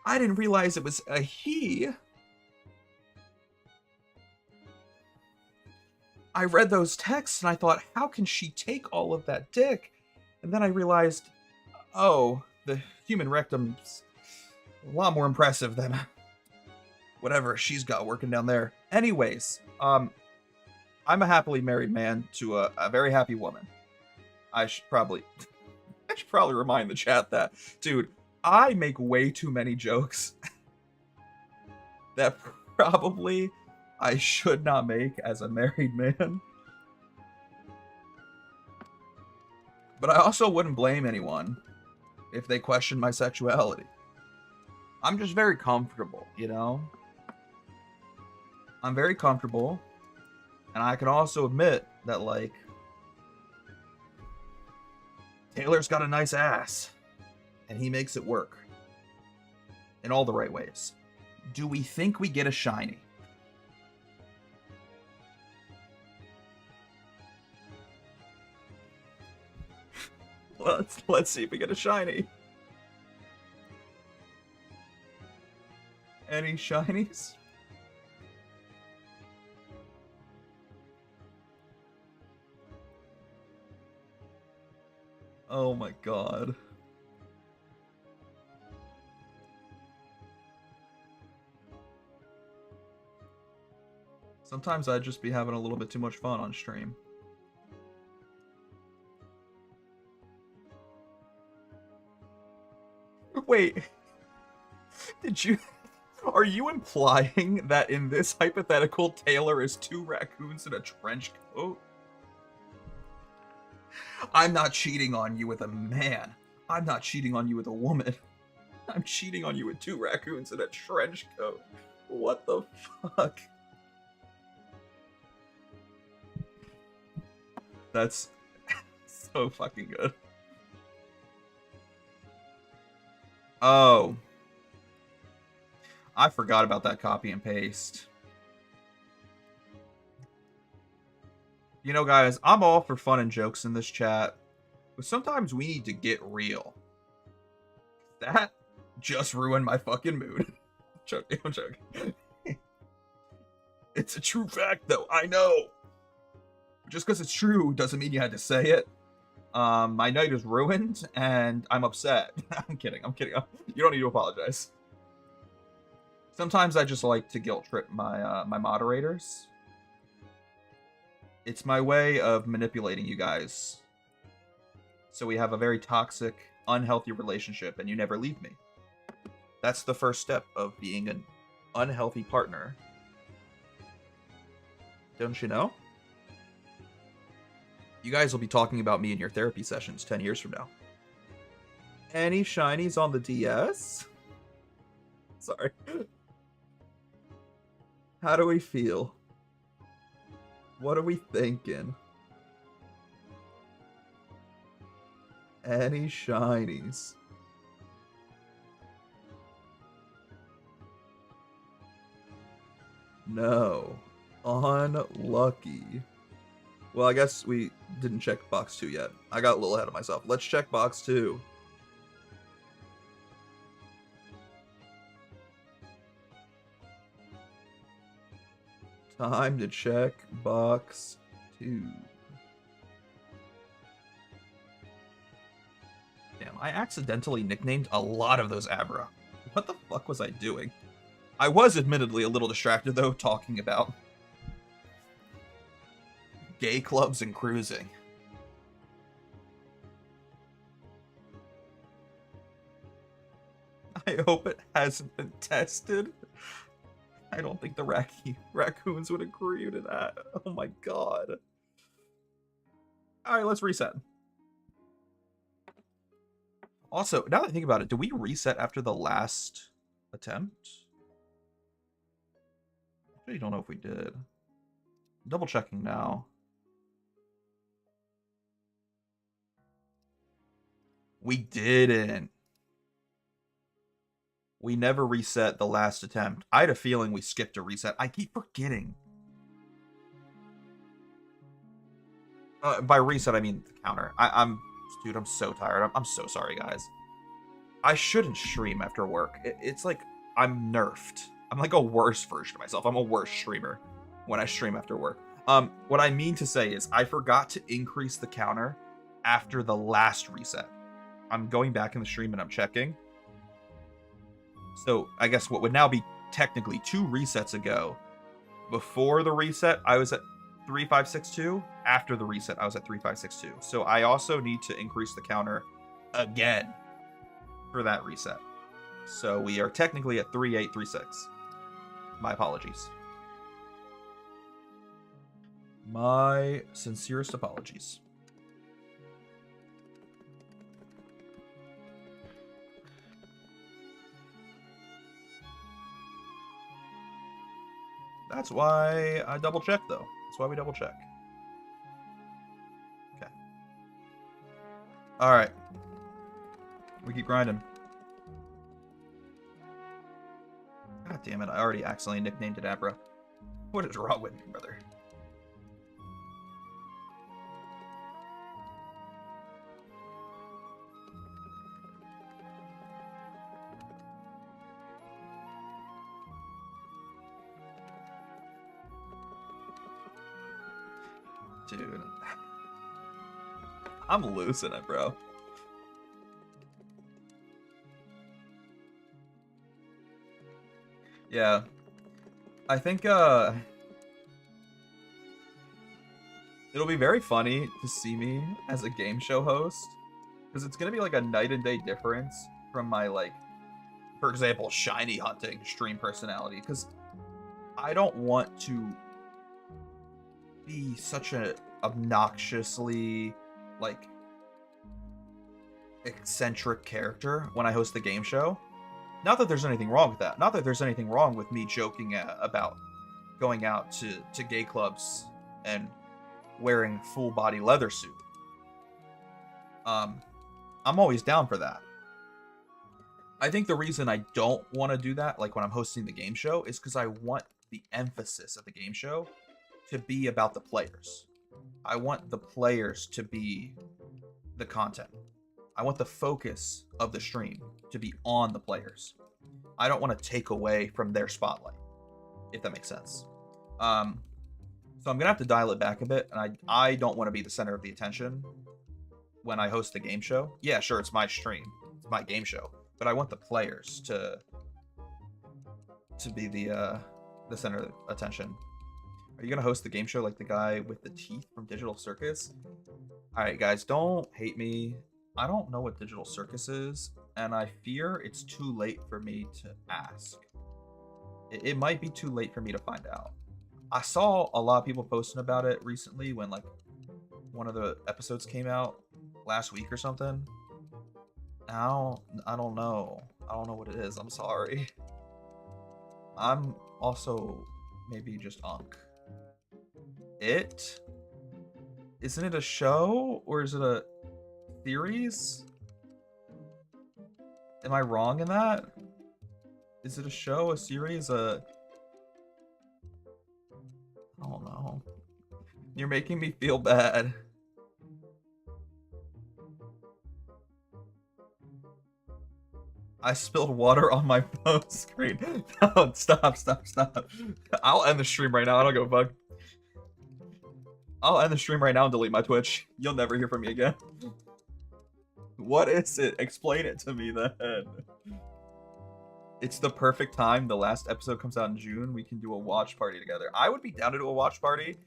I didn't realize it was a he. I read those texts and I thought, how can she take all of that dick? And then I realized, oh, the human rectum's a lot more impressive than whatever she's got working down there. Anyways, I'm a happily married man to a very happy woman. I should probably remind the chat that, dude, I make way too many jokes that probably I should not make as a married man. But I also wouldn't blame anyone if they question my sexuality. I'm just very comfortable, you know? I'm very comfortable, and I can also admit that, like, Taylor's got a nice ass, and he makes it work in all the right ways. Do we think we get a shiny? Let's see if we get a shiny. Any shinies? Oh my god. Sometimes I'd just be having a little bit too much fun on stream. Wait. Are you implying that in this hypothetical, Taylor is 2 raccoons in a trench coat? I'm not cheating on you with a man. I'm not cheating on you with a woman. I'm cheating on you with 2 raccoons in a trench coat. What the fuck? That's so fucking good. Oh. I forgot about that copy and paste. You know, guys, I'm all for fun and jokes in this chat, but sometimes we need to get real. That just ruined my fucking mood. I'm joking. It's a true fact, though. I know. Just because it's true doesn't mean you had to say it. My night is ruined, and I'm upset. I'm kidding. You don't need to apologize. Sometimes I just like to guilt trip my my moderators. It's my way of manipulating you guys. So we have a very toxic, unhealthy relationship, and you never leave me. That's the first step of being an unhealthy partner. Don't you know? You guys will be talking about me in your therapy sessions 10 years from now. Any shinies on the DS? Sorry. How do we feel? What are we thinking? Any shinies? No. Unlucky. Well, I guess we didn't check box 2 yet. I got a little ahead of myself. Let's check box 2. Time to check box 2. Damn, I accidentally nicknamed a lot of those Abra. What the fuck was I doing? I was admittedly a little distracted, though, talking about gay clubs and cruising. I hope it hasn't been tested. I don't think the raccoons would agree to that. Oh my god. Alright, let's reset. Also, now that I think about it, do we reset after the last attempt? I actually don't know if we did. Double checking now. We didn't. We never reset the last attempt. I had a feeling we skipped a reset. I keep forgetting. By reset, I mean the counter. Dude, I'm so tired. I'm so sorry, guys. I shouldn't stream after work. It's like I'm nerfed. I'm like a worse version of myself. I'm a worse streamer when I stream after work. What I mean to say is I forgot to increase the counter after the last reset. I'm going back in the stream and I'm checking. So I guess what would now be technically 2 resets ago. Before the reset, I was at 3562. After the reset, I was at 3562. So I also need to increase the counter again for that reset. So we are technically at 3836. My apologies. My sincerest apologies. That's why I double check, though. That's why we double check. Okay. All right. We keep grinding. God damn it! I already accidentally nicknamed it Abra. What is wrong with me, brother? Dude. I'm losing it, bro. Yeah. I think, it'll be very funny to see me as a game show host. Because it's gonna be like a night and day difference from my, like, for example, shiny hunting stream personality. Because I don't want to be such a obnoxiously, like, eccentric character when I host the game show. Not that there's anything wrong with that. Not that there's anything wrong with me joking about going out to gay clubs and wearing full body leather suit. I'm always down for that. I think the reason I don't want to do that, like when I'm hosting the game show, is because I want the emphasis of the game show to be about the players. I want the players to be the content. I want the focus of the stream to be on the players. I don't want to take away from their spotlight, if that makes sense. So I'm gonna have to dial it back a bit, and I don't want to be the center of the attention when I host the game show. Yeah, sure, it's my stream, it's my game show, but I want the players to be the center of attention. Are you gonna host the game show like the guy with the teeth from Digital Circus? All right, guys, don't hate me. I don't know what Digital Circus is, and I fear it's too late for me to ask. It might be too late for me to find out. I saw a lot of people posting about it recently when, like, one of the episodes came out last week or something. I don't know. I don't know what it is. I'm sorry. I'm also maybe just Unk. Isn't it a show or is it a series? Am I wrong in that? Is it a show, a series, Oh, you're making me feel bad. I spilled water on my phone screen. No, stop. I'll end the stream right now. I don't give a fuck. I'll end the stream right now and delete my Twitch. You'll never hear from me again. What is it? Explain it to me then. It's the perfect time. The last episode comes out in June. We can do a watch party together. I would be down to do a watch party.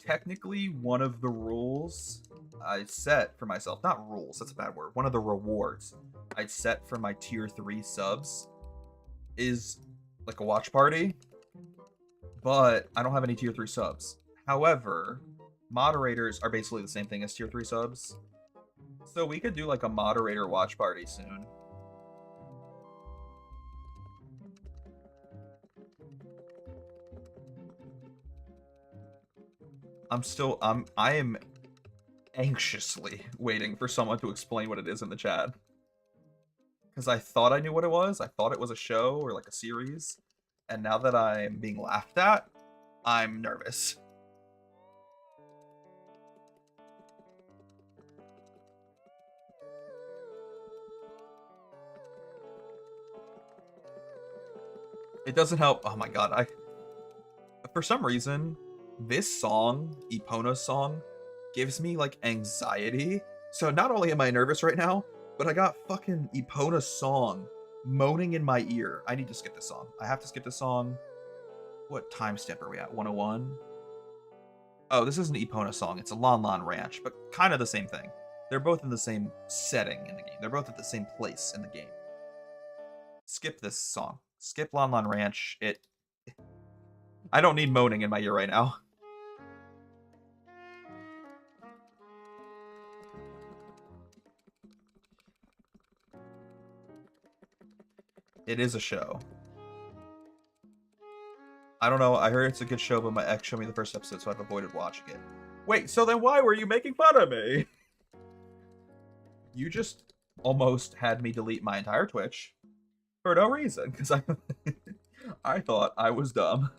Technically, one of the rules I set for myself, not rules, that's a bad word, one of the rewards I'd set for my tier 3 subs is like a watch party, but I don't have any tier 3 subs. However, moderators are basically the same thing as tier 3 subs, so we could do like a moderator watch party soon. I am anxiously waiting for someone to explain what it is in the chat. Because I thought I knew what it was. I thought it was a show or like a series. And now that I'm being laughed at, I'm nervous. It doesn't help. Oh my god, for some reason, this song, Epona's song, gives me like anxiety. So not only am I nervous right now, but I got fucking Epona's song moaning in my ear. I need to skip this song. I have to skip this song. What timestamp are we at? 101? Oh, this is an Epona song. It's a Lon Lon Ranch, but kind of the same thing. They're both in the same setting in the game. They're both at the same place in the game. Skip this song. Skip Lon Lon Ranch. I don't need moaning in my ear right now. It is a show. I don't know. I heard it's a good show, but my ex showed me the first episode, so I've avoided watching it. Wait, so then why were you making fun of me? You just almost had me delete my entire Twitch for no reason, because I thought I was dumb.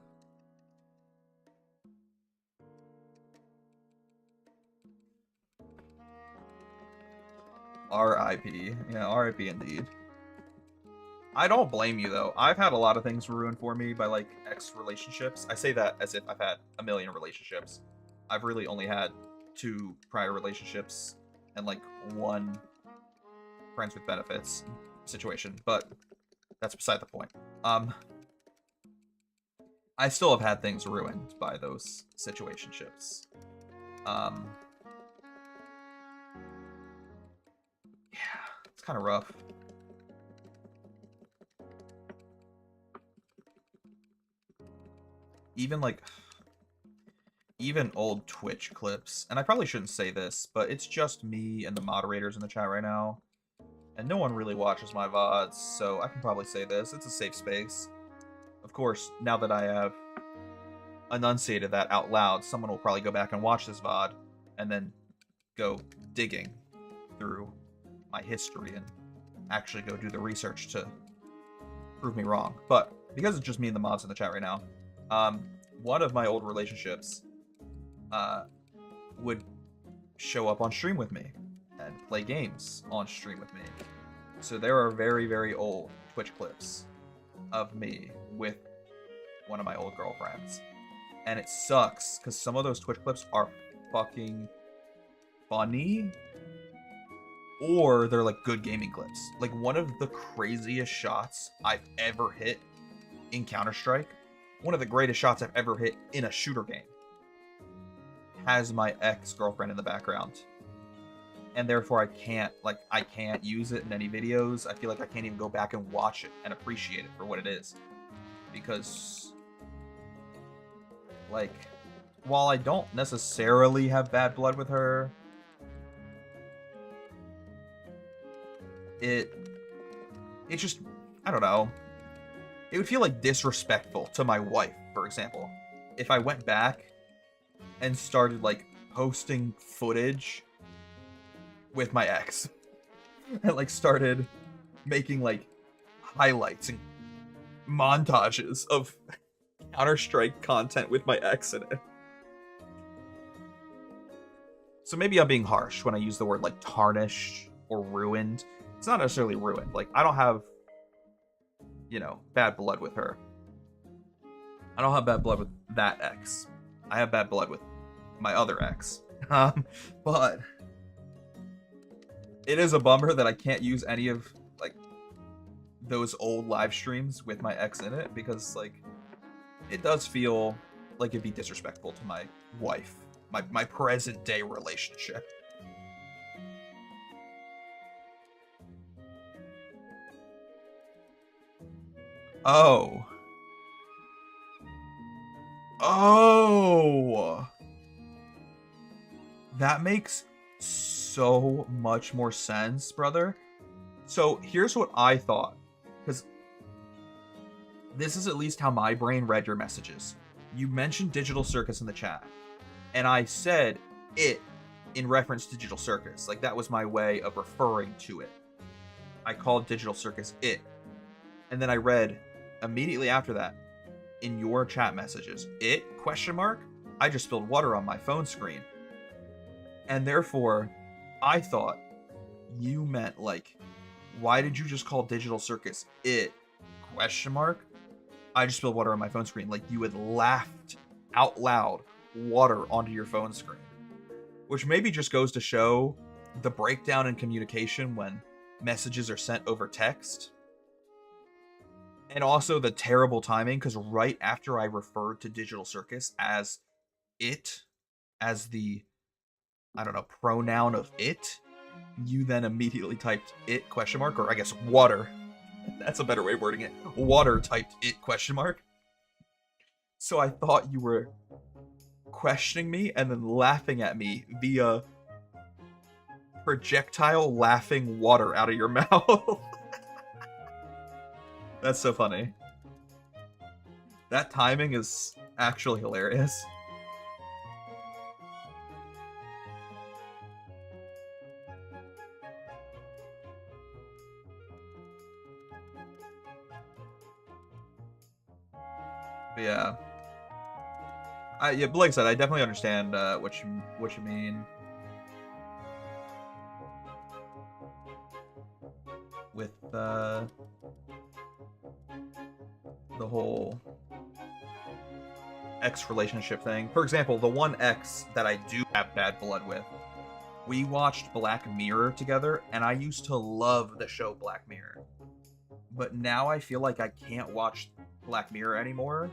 R.I.P. Yeah, R.I.P. indeed. I don't blame you, though. I've had a lot of things ruined for me by, like, ex-relationships. I say that as if I've had a million relationships. I've really only had 2 prior relationships and, like, 1 friends with benefits situation, but that's beside the point. I still have had things ruined by those situationships. Yeah, it's kind of rough. Even old Twitch clips, and I probably shouldn't say this, but it's just me and the moderators in the chat right now, and no one really watches my VODs, so I can probably say this. It's a safe space. Of course, now that I have enunciated that out loud, someone will probably go back and watch this VOD, and then go digging through my history and actually go do the research to prove me wrong. But because it's just me and the mods in the chat right now, one of my old relationships would show up on stream with me and play games on stream with me. So there are very, very old Twitch clips of me with one of my old girlfriends. And it sucks, because some of those Twitch clips are fucking funny, or they're like good gaming clips. Like one of the craziest shots I've ever hit in Counter-Strike, one of the greatest shots I've ever hit in a shooter game, has my ex-girlfriend in the background. And therefore I can't use it in any videos. I feel like I can't even go back and watch it and appreciate it for what it is. Because, like, while I don't necessarily have bad blood with her, it just, I don't know. It would feel like disrespectful to my wife, for example, if I went back and started like posting footage with my ex and like started making like highlights and montages of Counter-Strike content with my ex in it. So maybe I'm being harsh when I use the word like tarnished or ruined. It's not necessarily ruined. Like, I don't have, bad blood with her. I don't have bad blood with that ex. I have bad blood with my other ex. But it is a bummer that I can't use any of like those old live streams with my ex in it, because like it does feel like it'd be disrespectful to my wife, my present day relationship. Oh. Oh. That makes so much more sense, brother. So here's what I thought, because this is at least how my brain read your messages. You mentioned Digital Circus in the chat, and I said it in reference to Digital Circus. Like, that was my way of referring to it. I called Digital Circus it. And then I read immediately after that in your chat messages, it, ? I just spilled water on my phone screen. And therefore, I thought you meant like, why did you just call Digital Circus it ? I just spilled water on my phone screen. Like you had laughed out loud water onto your phone screen. Which maybe just goes to show the breakdown in communication when messages are sent over text. And also the terrible timing, because right after I referred to Digital Circus as it, as the, pronoun of it, you then immediately typed it ? Or I guess water. That's a better way of wording it. Water typed it ? So I thought you were questioning me and then laughing at me via projectile laughing water out of your mouth. That's so funny. That timing is actually hilarious. But yeah. But like I said, I definitely understand what you mean. With the whole ex relationship thing. For example, the one ex that I do have bad blood with, we watched Black Mirror together, and I used to love the show Black Mirror. But now I feel like I can't watch Black Mirror anymore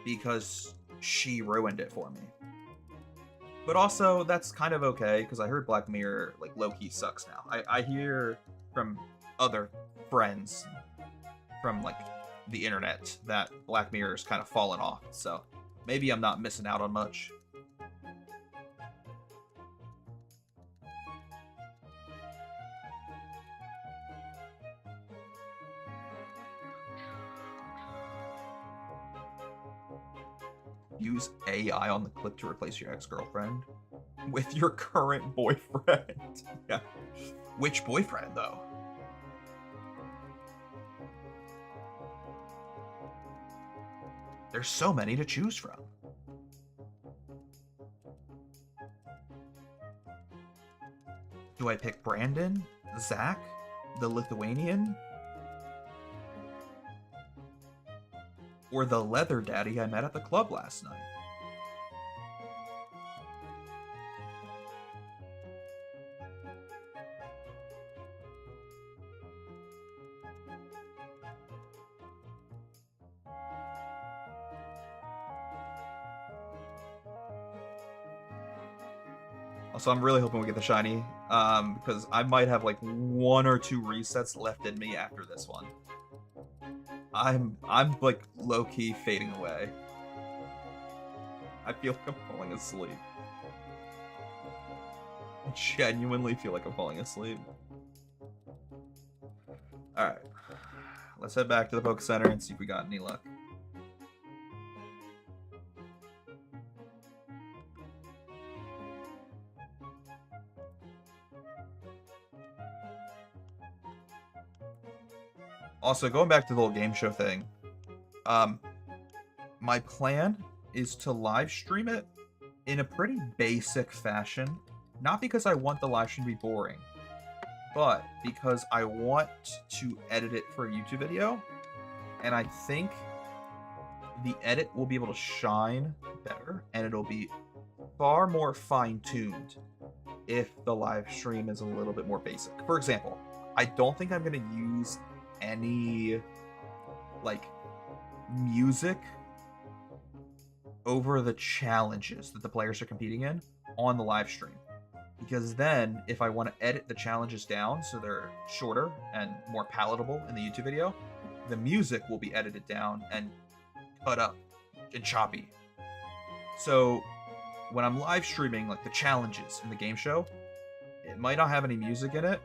because she ruined it for me. But also, that's kind of okay, because I heard Black Mirror, like, low-key sucks now. I hear from other friends from, like, the internet that Black Mirror's kind of fallen off, so maybe I'm not missing out on much. Use AI on the clip to replace your ex-girlfriend with your current boyfriend. Yeah. Which boyfriend, though? There's so many to choose from. Do I pick Brandon? Zach? The Lithuanian? Or the leather daddy I met at the club last night? Also, I'm really hoping we get the shiny, because I might have like 1 or 2 resets left in me after this one. I'm like low-key fading away. I feel like I'm falling asleep. I genuinely feel like I'm falling asleep. Alright. Let's head back to the Poke Center and see if we got any luck. Also, going back to the little game show thing, my plan is to live stream it in a pretty basic fashion. Not because I want the live stream to be boring, but because I want to edit it for a YouTube video. And I think the edit will be able to shine better and it'll be far more fine-tuned if the live stream is a little bit more basic. For example, I don't think I'm going to use any like music over the challenges that the players are competing in on the live stream, because then if I want to edit the challenges down so they're shorter and more palatable in the YouTube video, the music will be edited down and cut up and choppy. So when I'm live streaming like the challenges in the game show, it might not have any music in it,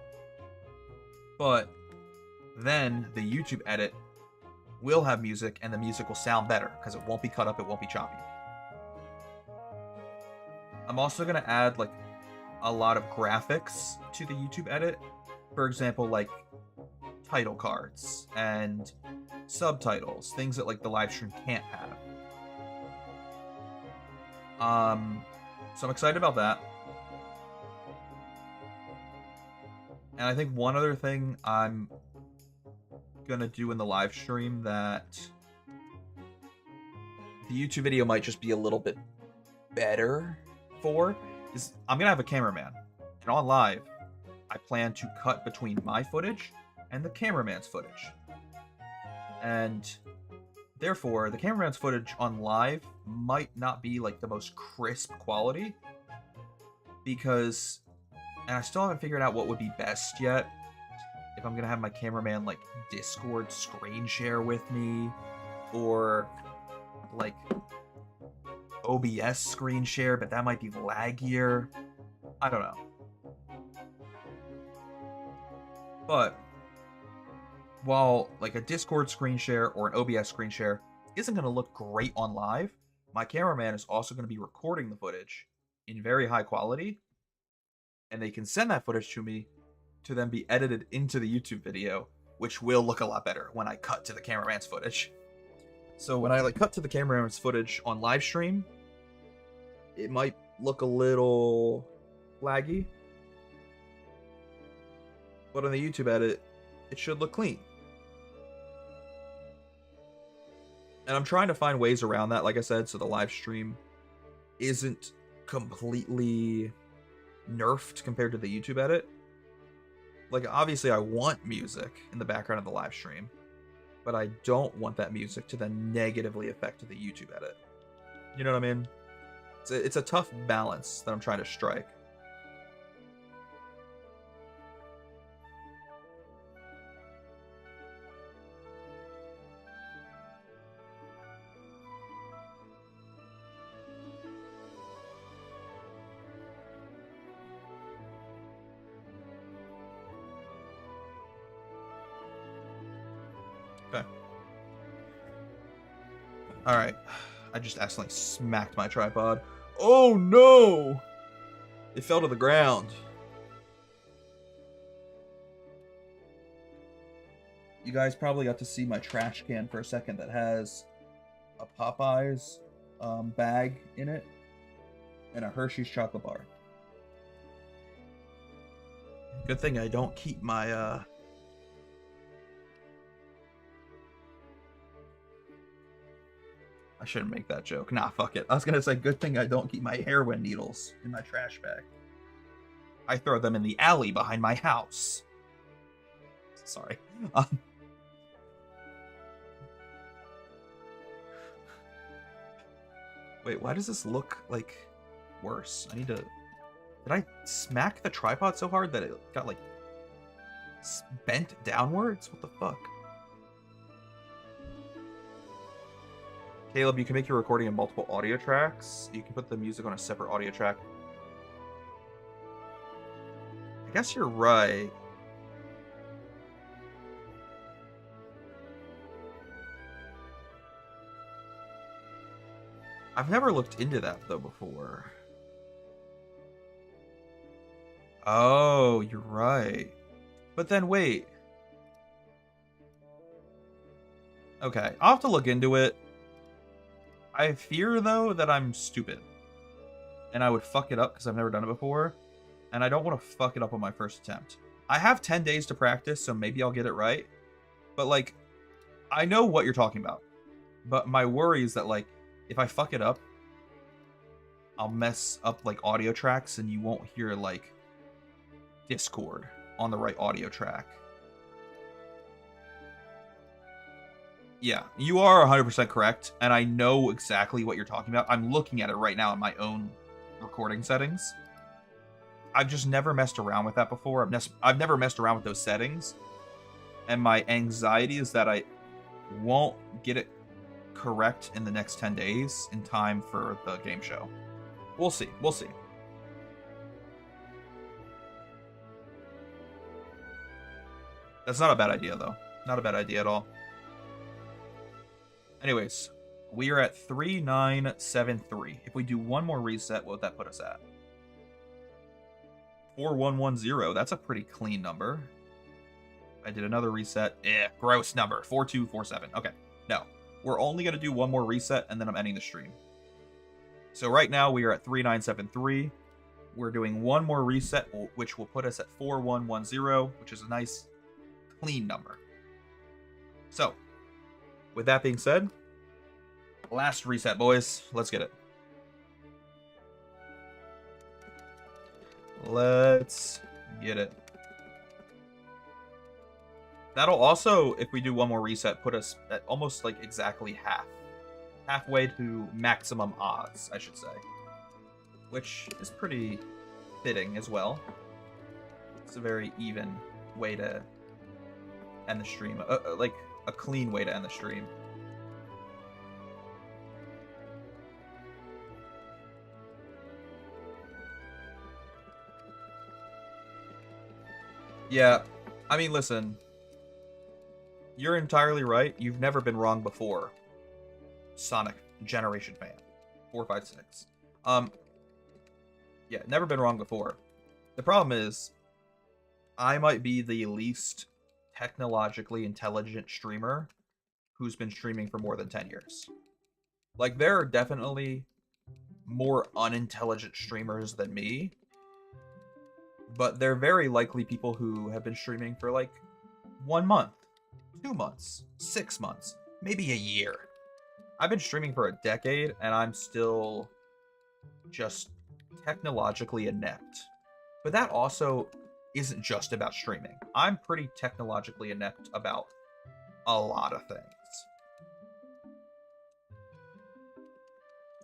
but then the YouTube edit will have music and the music will sound better because it won't be cut up, it won't be choppy. I'm also going to add like a lot of graphics to the YouTube edit. For example, like title cards and subtitles, things that like the live stream can't have. So I'm excited about that. And I think one other thing I'm gonna do in the live stream that the YouTube video might just be a little bit better for is I'm gonna have a cameraman. And on live, I plan to cut between my footage and the cameraman's footage. And therefore, the cameraman's footage on live might not be like the most crisp quality because, and I still haven't figured out what would be best yet. If I'm gonna have my cameraman like Discord screen share with me, or like OBS screen share, but that might be laggier. I don't know. But while like a Discord screen share or an OBS screen share isn't going to look great on live, my cameraman is also going to be recording the footage in very high quality, and they can send that footage to me to then be edited into the YouTube video, which will look a lot better when I cut to the cameraman's footage. So when I like cut to the cameraman's footage on live stream, it might look a little laggy, but on the YouTube edit, it should look clean. And I'm trying to find ways around that, like I said, so the live stream isn't completely nerfed compared to the YouTube edit. Like, obviously, I want music in the background of the live stream, but I don't want that music to then negatively affect the YouTube edit. You know what I mean? It's a tough balance that I'm trying to strike. Okay. Alright. I just accidentally smacked my tripod. Oh no! It fell to the ground. You guys probably got to see my trash can for a second that has a Popeyes bag in it and a Hershey's chocolate bar. Good thing I don't keep my I shouldn't make that joke. Nah, fuck it. I was gonna say, good thing I don't keep my heroin needles in my trash bag. I throw them in the alley behind my house. Sorry. Wait, why does this look like worse? I need to... Did I smack the tripod so hard that it got like bent downwards? What the fuck? Caleb, you can make your recording in multiple audio tracks. You can put the music on a separate audio track. I guess you're right. I've never looked into that, though, before. Oh, you're right. But then, wait. Okay, I'll have to look into it. I fear, though, that I'm stupid. and I would fuck it up because I've never done it before, and I don't want to fuck it up on my first attempt. I have 10 days to practice, so maybe I'll get it right. But like, I know what you're talking about. But my worry is that like, if I fuck it up, I'll mess up like audio tracks, and you won't hear like Discord on the right audio track. Yeah, you are 100% correct, and I know exactly what you're talking about. I'm looking at it right now in my own recording settings. I've just never messed around with that before. I've never messed around with those settings, and my anxiety is that I won't get it correct in the next 10 days in time for the game show. We'll see. We'll see. That's not a bad idea, though. Not a bad idea at all. Anyways, we are at 3973. If we do one more reset, what would that put us at? 4110. That's a pretty clean number. I did another reset. Gross number. 4247. Okay. No. We're only going to do one more reset, and then I'm ending the stream. So right now, we are at 3973. We're doing one more reset, which will put us at 4110, which is a nice, clean number. So, with that being said, last reset, boys. Let's get it. Let's get it. That'll also, if we do one more reset, put us at almost like exactly half. Halfway to maximum odds, I should say. Which is pretty fitting as well. It's a very even way to end the stream. Like, a clean way to end the stream. Yeah, I mean, listen. You're entirely right. You've never been wrong before. Sonic Generation fan. 456. Yeah, never been wrong before. The problem is, I might be the least technologically intelligent streamer who's been streaming for more than 10 years. Like, there are definitely more unintelligent streamers than me, but they're very likely people who have been streaming for like 1 month, 2 months, 6 months, maybe a year. I've been streaming for a decade, and I'm still just technologically inept. But that also isn't just about streaming. I'm pretty technologically inept about a lot of things.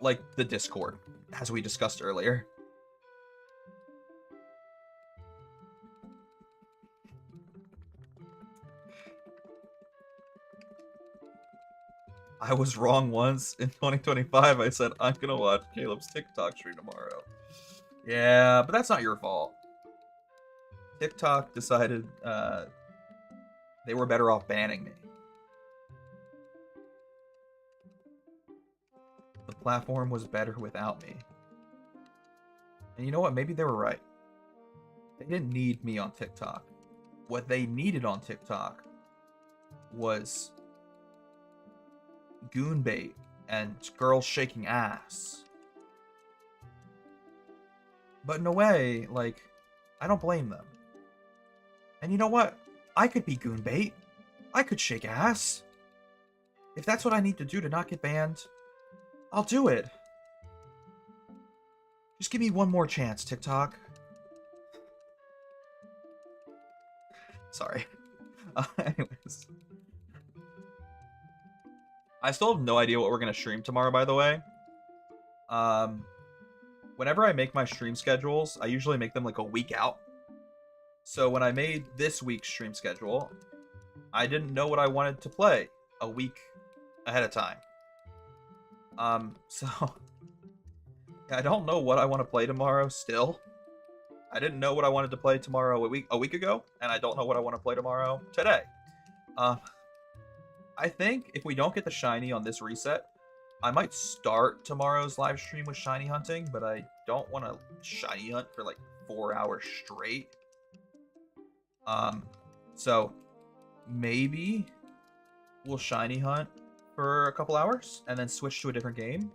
Like the Discord, as we discussed earlier. I was wrong once in 2025. I said, I'm gonna watch Caleb's TikTok stream tomorrow. Yeah, but that's not your fault. TikTok decided they were better off banning me. The platform was better without me. And you know what? Maybe they were right. They didn't need me on TikTok. What they needed on TikTok was goon bait and girls shaking ass. But in a way, like, I don't blame them. And you know what? I could be goon bait. I could shake ass. If that's what I need to do to not get banned, I'll do it. Just give me one more chance, TikTok. Sorry. Anyways. I still have no idea what we're going to stream tomorrow, by the way. Whenever I make my stream schedules, I usually make them like a week out. So when I made this week's stream schedule, I didn't know what I wanted to play a week ahead of time. So I don't know what I want to play tomorrow still. I didn't know what I wanted to play tomorrow a week ago, and I don't know what I want to play tomorrow today. I think if we don't get the shiny on this reset, I might start tomorrow's live stream with shiny hunting, but I don't want to shiny hunt for like 4 hours straight. So maybe we'll shiny hunt for a couple hours and then switch to a different game.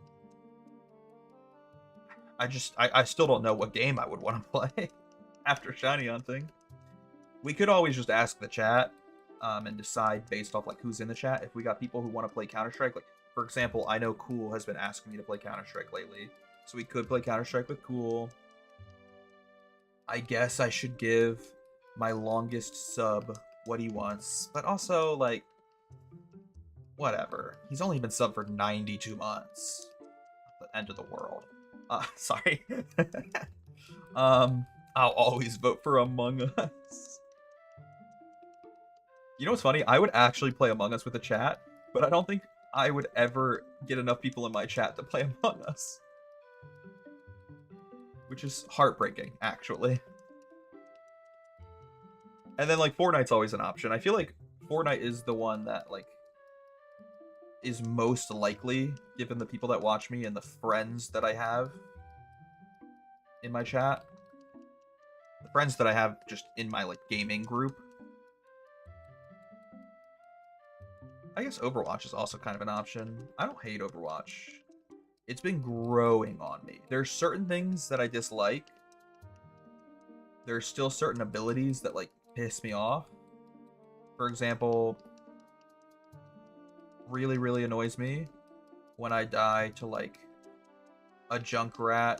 I still don't know what game I would want to play after shiny hunting. We could always just ask the chat and decide based off like who's in the chat. If we got people who want to play Counter-Strike, like for example, I know Cool has been asking me to play Counter-Strike lately, so we could play Counter-Strike with Cool. I guess I should give my longest sub what he wants, but also like whatever. He's only been sub for 92 months. The end of the world. Sorry. I'll always vote for Among Us. You know what's funny? I would actually play Among Us with the chat, but I don't think I would ever get enough people in my chat to play Among Us. Which is heartbreaking, actually. And then, like, Fortnite's always an option. I feel like Fortnite is the one that, like, is most likely, given the people that watch me and the friends that I have in my chat. The friends that I have just in my, like, gaming group. I guess Overwatch is also kind of an option. I don't hate Overwatch. It's been growing on me. There's certain things that I dislike. There's still certain abilities that, like, piss me off. For example, really, really annoys me when I die to, like, a Junkrat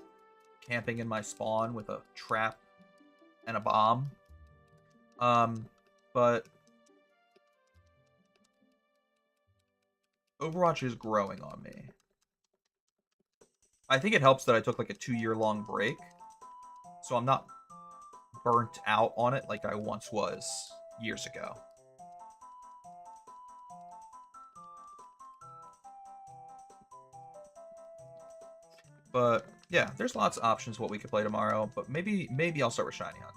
camping in my spawn with a trap and a bomb. But Overwatch is growing on me. I think it helps that I took like a 2-year-long break, so I'm not burnt out on it like I once was years ago. But yeah, there's lots of options what we could play tomorrow, but maybe I'll start with shiny hunting.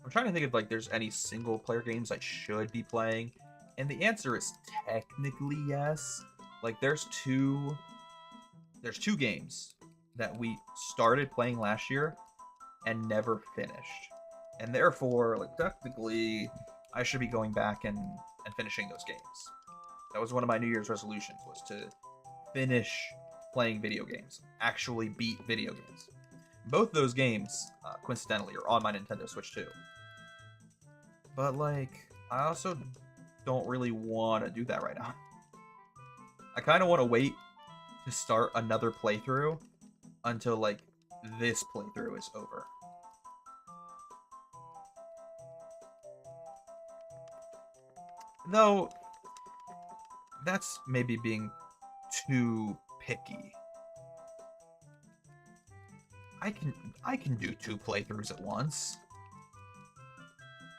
I'm trying to think if like there's any single player games I should be playing, and the answer is technically yes. Like there's two games that we started playing last year and never finished. And therefore, like technically, I should be going back and finishing those games. That was one of my New Year's resolutions, was to finish playing video games. Actually beat video games. Both those games, coincidentally, are on my Nintendo Switch too. But like, I also don't really want to do that right now. I kind of want to wait to start another playthrough until like this playthrough is over. Though that's maybe being too picky. I can do 2 playthroughs at once.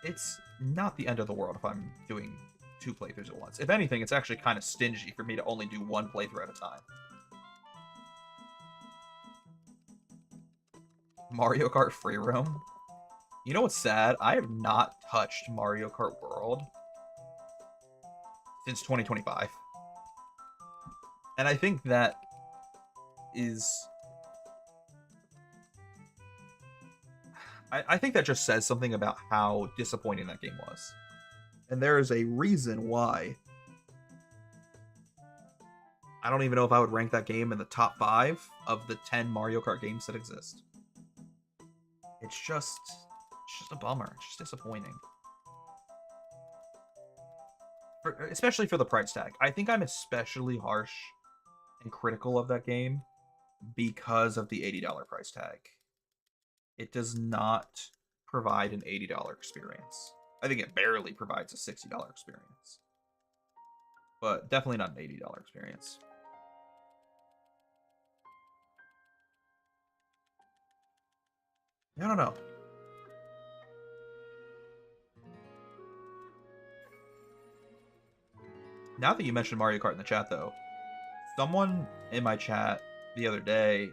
It's not the end of the world if I'm doing 2 playthroughs at once. If anything, it's actually kind of stingy for me to only do 1 playthrough at a time. Mario Kart Free Roam? You know what's sad? I have not touched Mario Kart World since 2025. And I think that is... I think that just says something about how disappointing that game was. And there is a reason why. I don't even know if I would rank that game in the top 5 of the 10 Mario Kart games that exist. It's just a bummer. It's just disappointing. Especially for the price tag. I think I'm especially harsh and critical of that game because of the $80 price tag. It does not provide an $80 experience. I think it barely provides a $60 experience. But definitely not an $80 experience. I don't know. Now that you mentioned Mario Kart in the chat, though, someone in my chat the other day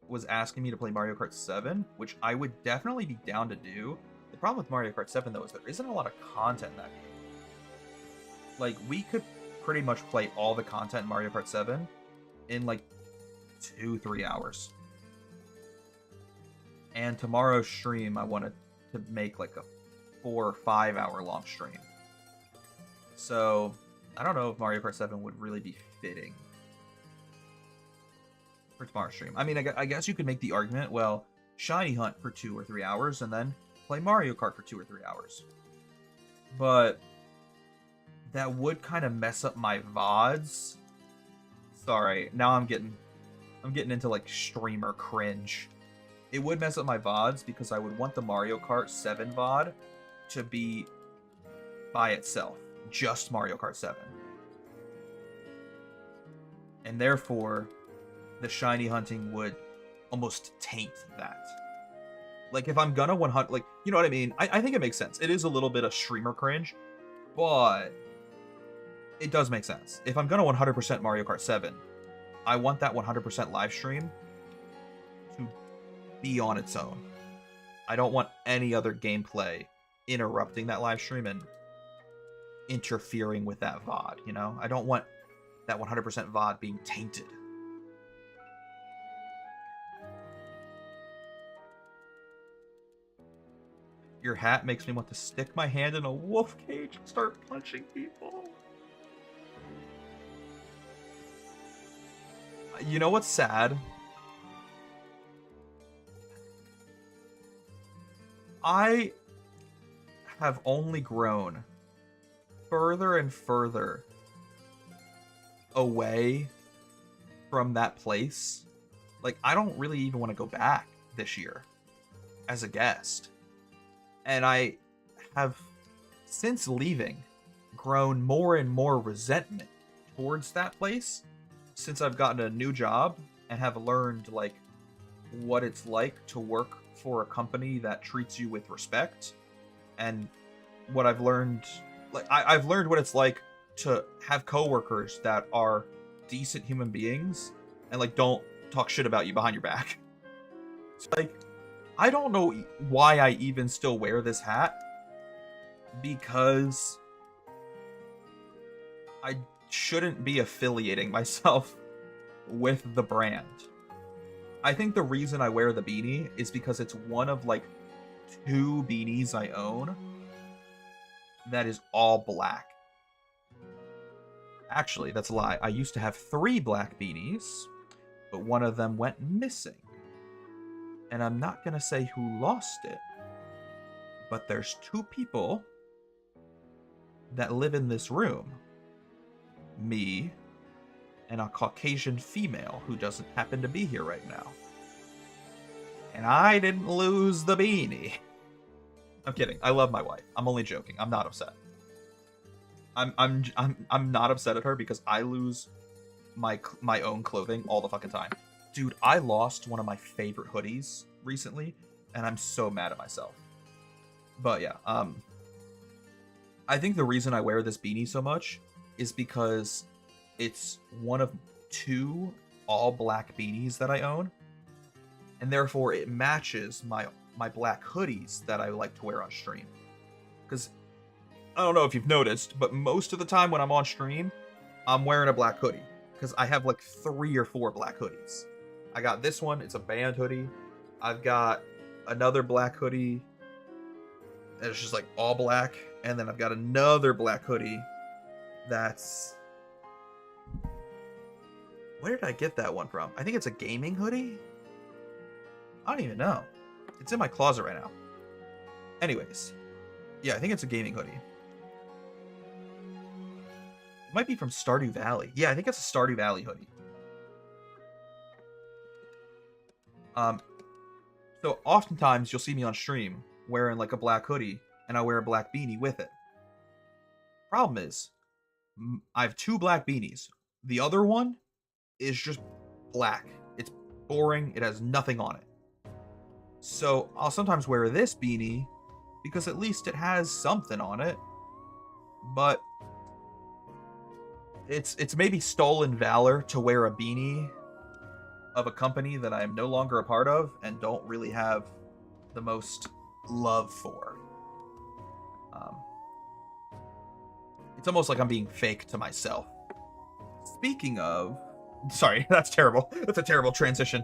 was asking me to play Mario Kart 7, which I would definitely be down to do. The problem with Mario Kart 7, though, is there isn't a lot of content in that game. Like, we could pretty much play all the content in Mario Kart 7 in, like, 2-3 hours. And tomorrow's stream, I wanted to make, like, a 4 or 5 hour long stream. So, I don't know if Mario Kart 7 would really be fitting for tomorrow's stream. I mean, I guess you could make the argument, well, shiny hunt for 2 or 3 hours and then play Mario Kart for 2 or 3 hours. But that would kind of mess up my VODs. Sorry, now I'm getting into like streamer cringe. It would mess up my VODs because I would want the Mario Kart 7 VOD to be by itself, just Mario Kart 7. And therefore, the shiny hunting would almost taint that. Like, if I'm gonna 100, like, you know what I mean? I think it makes sense. It is a little bit of streamer cringe, but it does make sense. If I'm gonna 100% Mario Kart 7, I want that 100% live stream to be on its own. I don't want any other gameplay interrupting that live stream and interfering with that VOD, you know? I don't want that 100% VOD being tainted. Your hat makes me want to stick my hand in a wolf cage and start punching people. You know what's sad? I have only grown further and further away from that place. Like, I don't really even want to go back this year as a guest. And I have, since leaving, grown more and more resentment towards that place since I've gotten a new job and have learned, like, what it's like to work for a company that treats you with respect. And what I've learned, like, I've learned what it's like to have coworkers that are decent human beings and, like, don't talk shit about you behind your back. It's like, I don't know why I even still wear this hat, because I shouldn't be affiliating myself with the brand. I think the reason I wear the beanie is because it's one of, like, 2 beanies I own that is all black. Actually, that's a lie. I used to have 3 black beanies, but one of them went missing. And I'm not going to say who lost it, but there's 2 people that live in this room. Me and a Caucasian female who doesn't happen to be here right now. And I didn't lose the beanie. I'm kidding. I love my wife. I'm only joking. I'm not upset. I'm not upset at her because I lose my own clothing all the fucking time. Dude, I lost one of my favorite hoodies recently, and I'm so mad at myself. But yeah, I think the reason I wear this beanie so much is because it's one of 2 all black beanies that I own, and therefore it matches my black hoodies that I like to wear on stream. Because I don't know if you've noticed, but most of the time when I'm on stream, I'm wearing a black hoodie because I have like 3 or 4 black hoodies. I got this one, it's a band hoodie. I've got another black hoodie, and it's just like all black. And then I've got another black hoodie that's... Where did I get that one from? I think it's a gaming hoodie? I don't even know. It's in my closet right now. Anyways. Yeah, I think it's a gaming hoodie. It might be from Stardew Valley. Yeah, I think it's a Stardew Valley hoodie. So oftentimes you'll see me on stream wearing like a black hoodie, and I wear a black beanie with it. Problem is, I have 2 black beanies. The other one is just black. It's boring. It has nothing on it. So I'll sometimes wear this beanie because at least it has something on it. But it's maybe stolen valor to wear a beanie of a company that I am no longer a part of and don't really have the most love for. It's almost like I'm being fake to myself. Speaking of... Sorry, that's terrible. That's a terrible transition.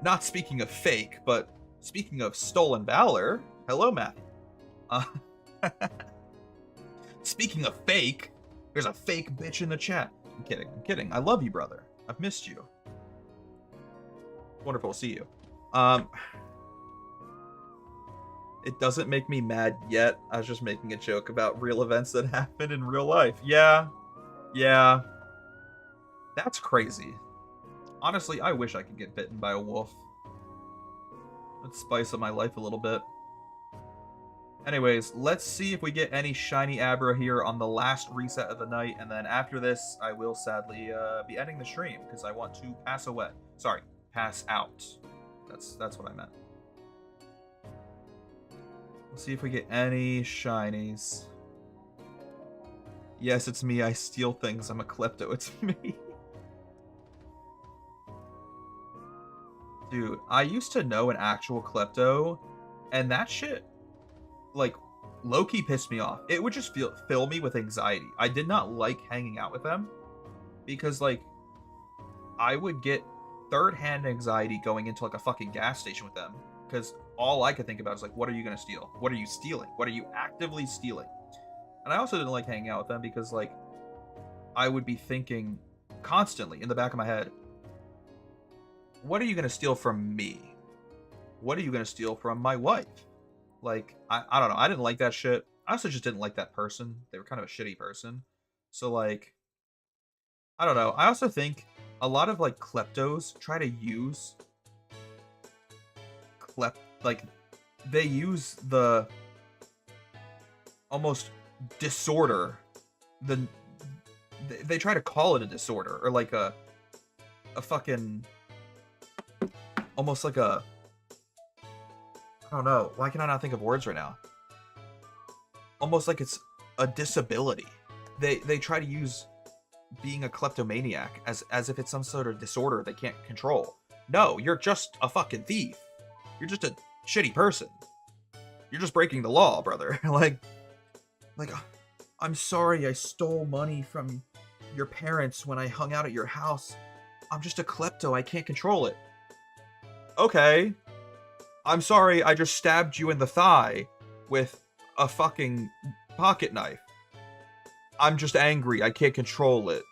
Not speaking of fake, but speaking of stolen valor... Hello, Matthew. Speaking of fake, there's a fake bitch in the chat. I'm kidding. I love you, brother. I've missed you. Wonderful to see you. It doesn't make me mad yet. I was just making a joke about real events that happen in real life. Yeah. Yeah. That's crazy. Honestly, I wish I could get bitten by a wolf. Let's spice up my life a little bit. Anyways, let's see if we get any shiny Abra here on the last reset of the night, and then after this, I will sadly be ending the stream because I want to pass away. Sorry, pass out. That's what I meant. Let's see if we get any shinies. Yes, it's me. I steal things. I'm a klepto. It's me. Dude, I used to know an actual klepto, and that shit, like, low-key pissed me off. It would just fill me with anxiety. I did not like hanging out with them because, like, I would get third-hand anxiety going into, like, a fucking gas station with them because all I could think about is, like, what are you going to steal? What are you stealing? What are you actively stealing? And I also didn't like hanging out with them because, like, I would be thinking constantly in the back of my head, what are you going to steal from me? What are you going to steal from my wife? Like, I don't know. I didn't like that shit. I also just didn't like that person. They were kind of a shitty person. So, like, I don't know. I also think a lot of, like, kleptos try to use like, they use the almost disorder. They try to call it a disorder or like a fucking almost like a, I don't know. Why can I not think of words right now? Almost like it's a disability. They try to use being a kleptomaniac as if it's some sort of disorder they can't control. No, you're just a fucking thief. You're just a shitty person. You're just breaking the law, brother. like, I'm sorry I stole money from your parents when I hung out at your house. I'm just a klepto. I can't control it. Okay. I'm sorry I just stabbed you in the thigh with a fucking pocket knife. I'm just angry. I can't control it.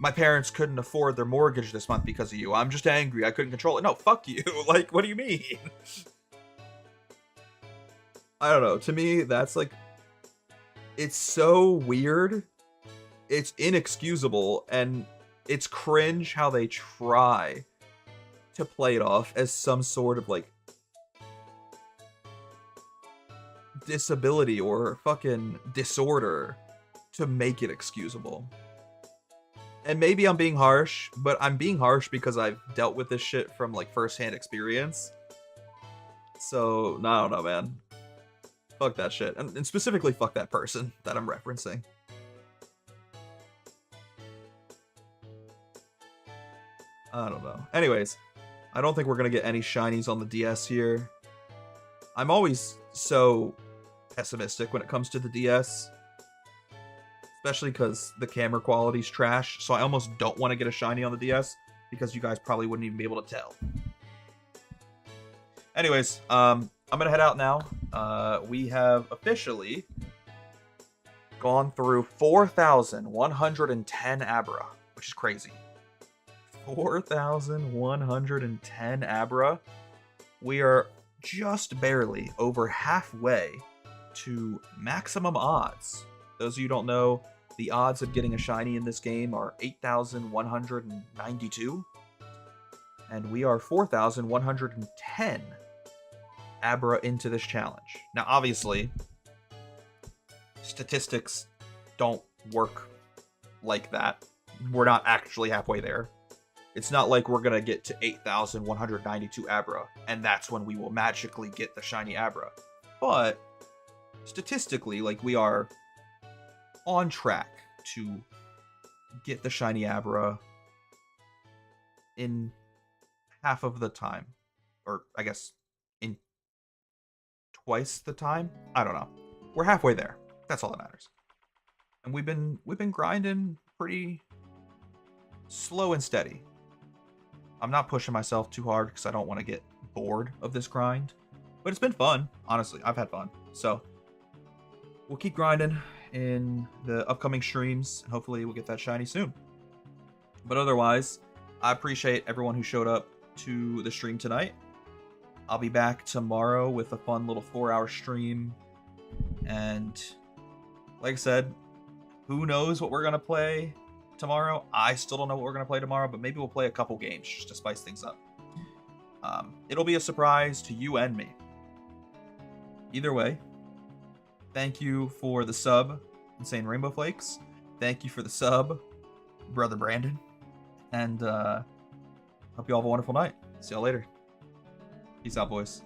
My parents couldn't afford their mortgage this month because of you. I'm just angry. I couldn't control it. No, fuck you. Like, what do you mean? I don't know. To me, that's like, it's so weird. It's inexcusable. And it's cringe how they try to play it off as some sort of like disability or fucking disorder to make it excusable. And maybe I'm being harsh, but I'm being harsh because I've dealt with this shit from like firsthand experience. So, no, I don't know, man. Fuck that shit. And specifically fuck that person that I'm referencing. I don't know. Anyways, I don't think we're going to get any shinies on the DS here. I'm always so pessimistic when it comes to the DS. Especially because the camera quality's trash, so I almost don't want to get a shiny on the DS, because you guys probably wouldn't even be able to tell. Anyways, I'm going to head out now. We have officially gone through 4,110 Abra, which is crazy. 4,110 Abra. We are just barely over halfway to maximum odds. Those of you who don't know, the odds of getting a shiny in this game are 8,192. And we are 4,110 Abra into this challenge. Now, obviously, statistics don't work like that. We're not actually halfway there. It's not like we're going to get to 8,192 Abra, and that's when we will magically get the shiny Abra. But, statistically, like, we are on track to get the shiny Abra in half of the time, or I guess in twice the time. I don't know. We're halfway there. That's all that matters. And we've been grinding pretty slow and steady. I'm not pushing myself too hard because I don't want to get bored of this grind, but it's been fun. Honestly, I've had fun. So we'll keep grinding in the upcoming streams, and hopefully we'll get that shiny soon. But otherwise, I appreciate everyone who showed up to the stream tonight. I'll be back tomorrow with a fun little 4-hour stream. And like I said, who knows what we're going to play tomorrow? I still don't know what we're going to play tomorrow, but maybe we'll play a couple games just to spice things up. It'll be a surprise to you and me. Either way, thank you for the sub, Insane Rainbow Flakes. Thank you for the sub, Brother Brandon. And hope you all have a wonderful night. See y'all later. Peace out, boys.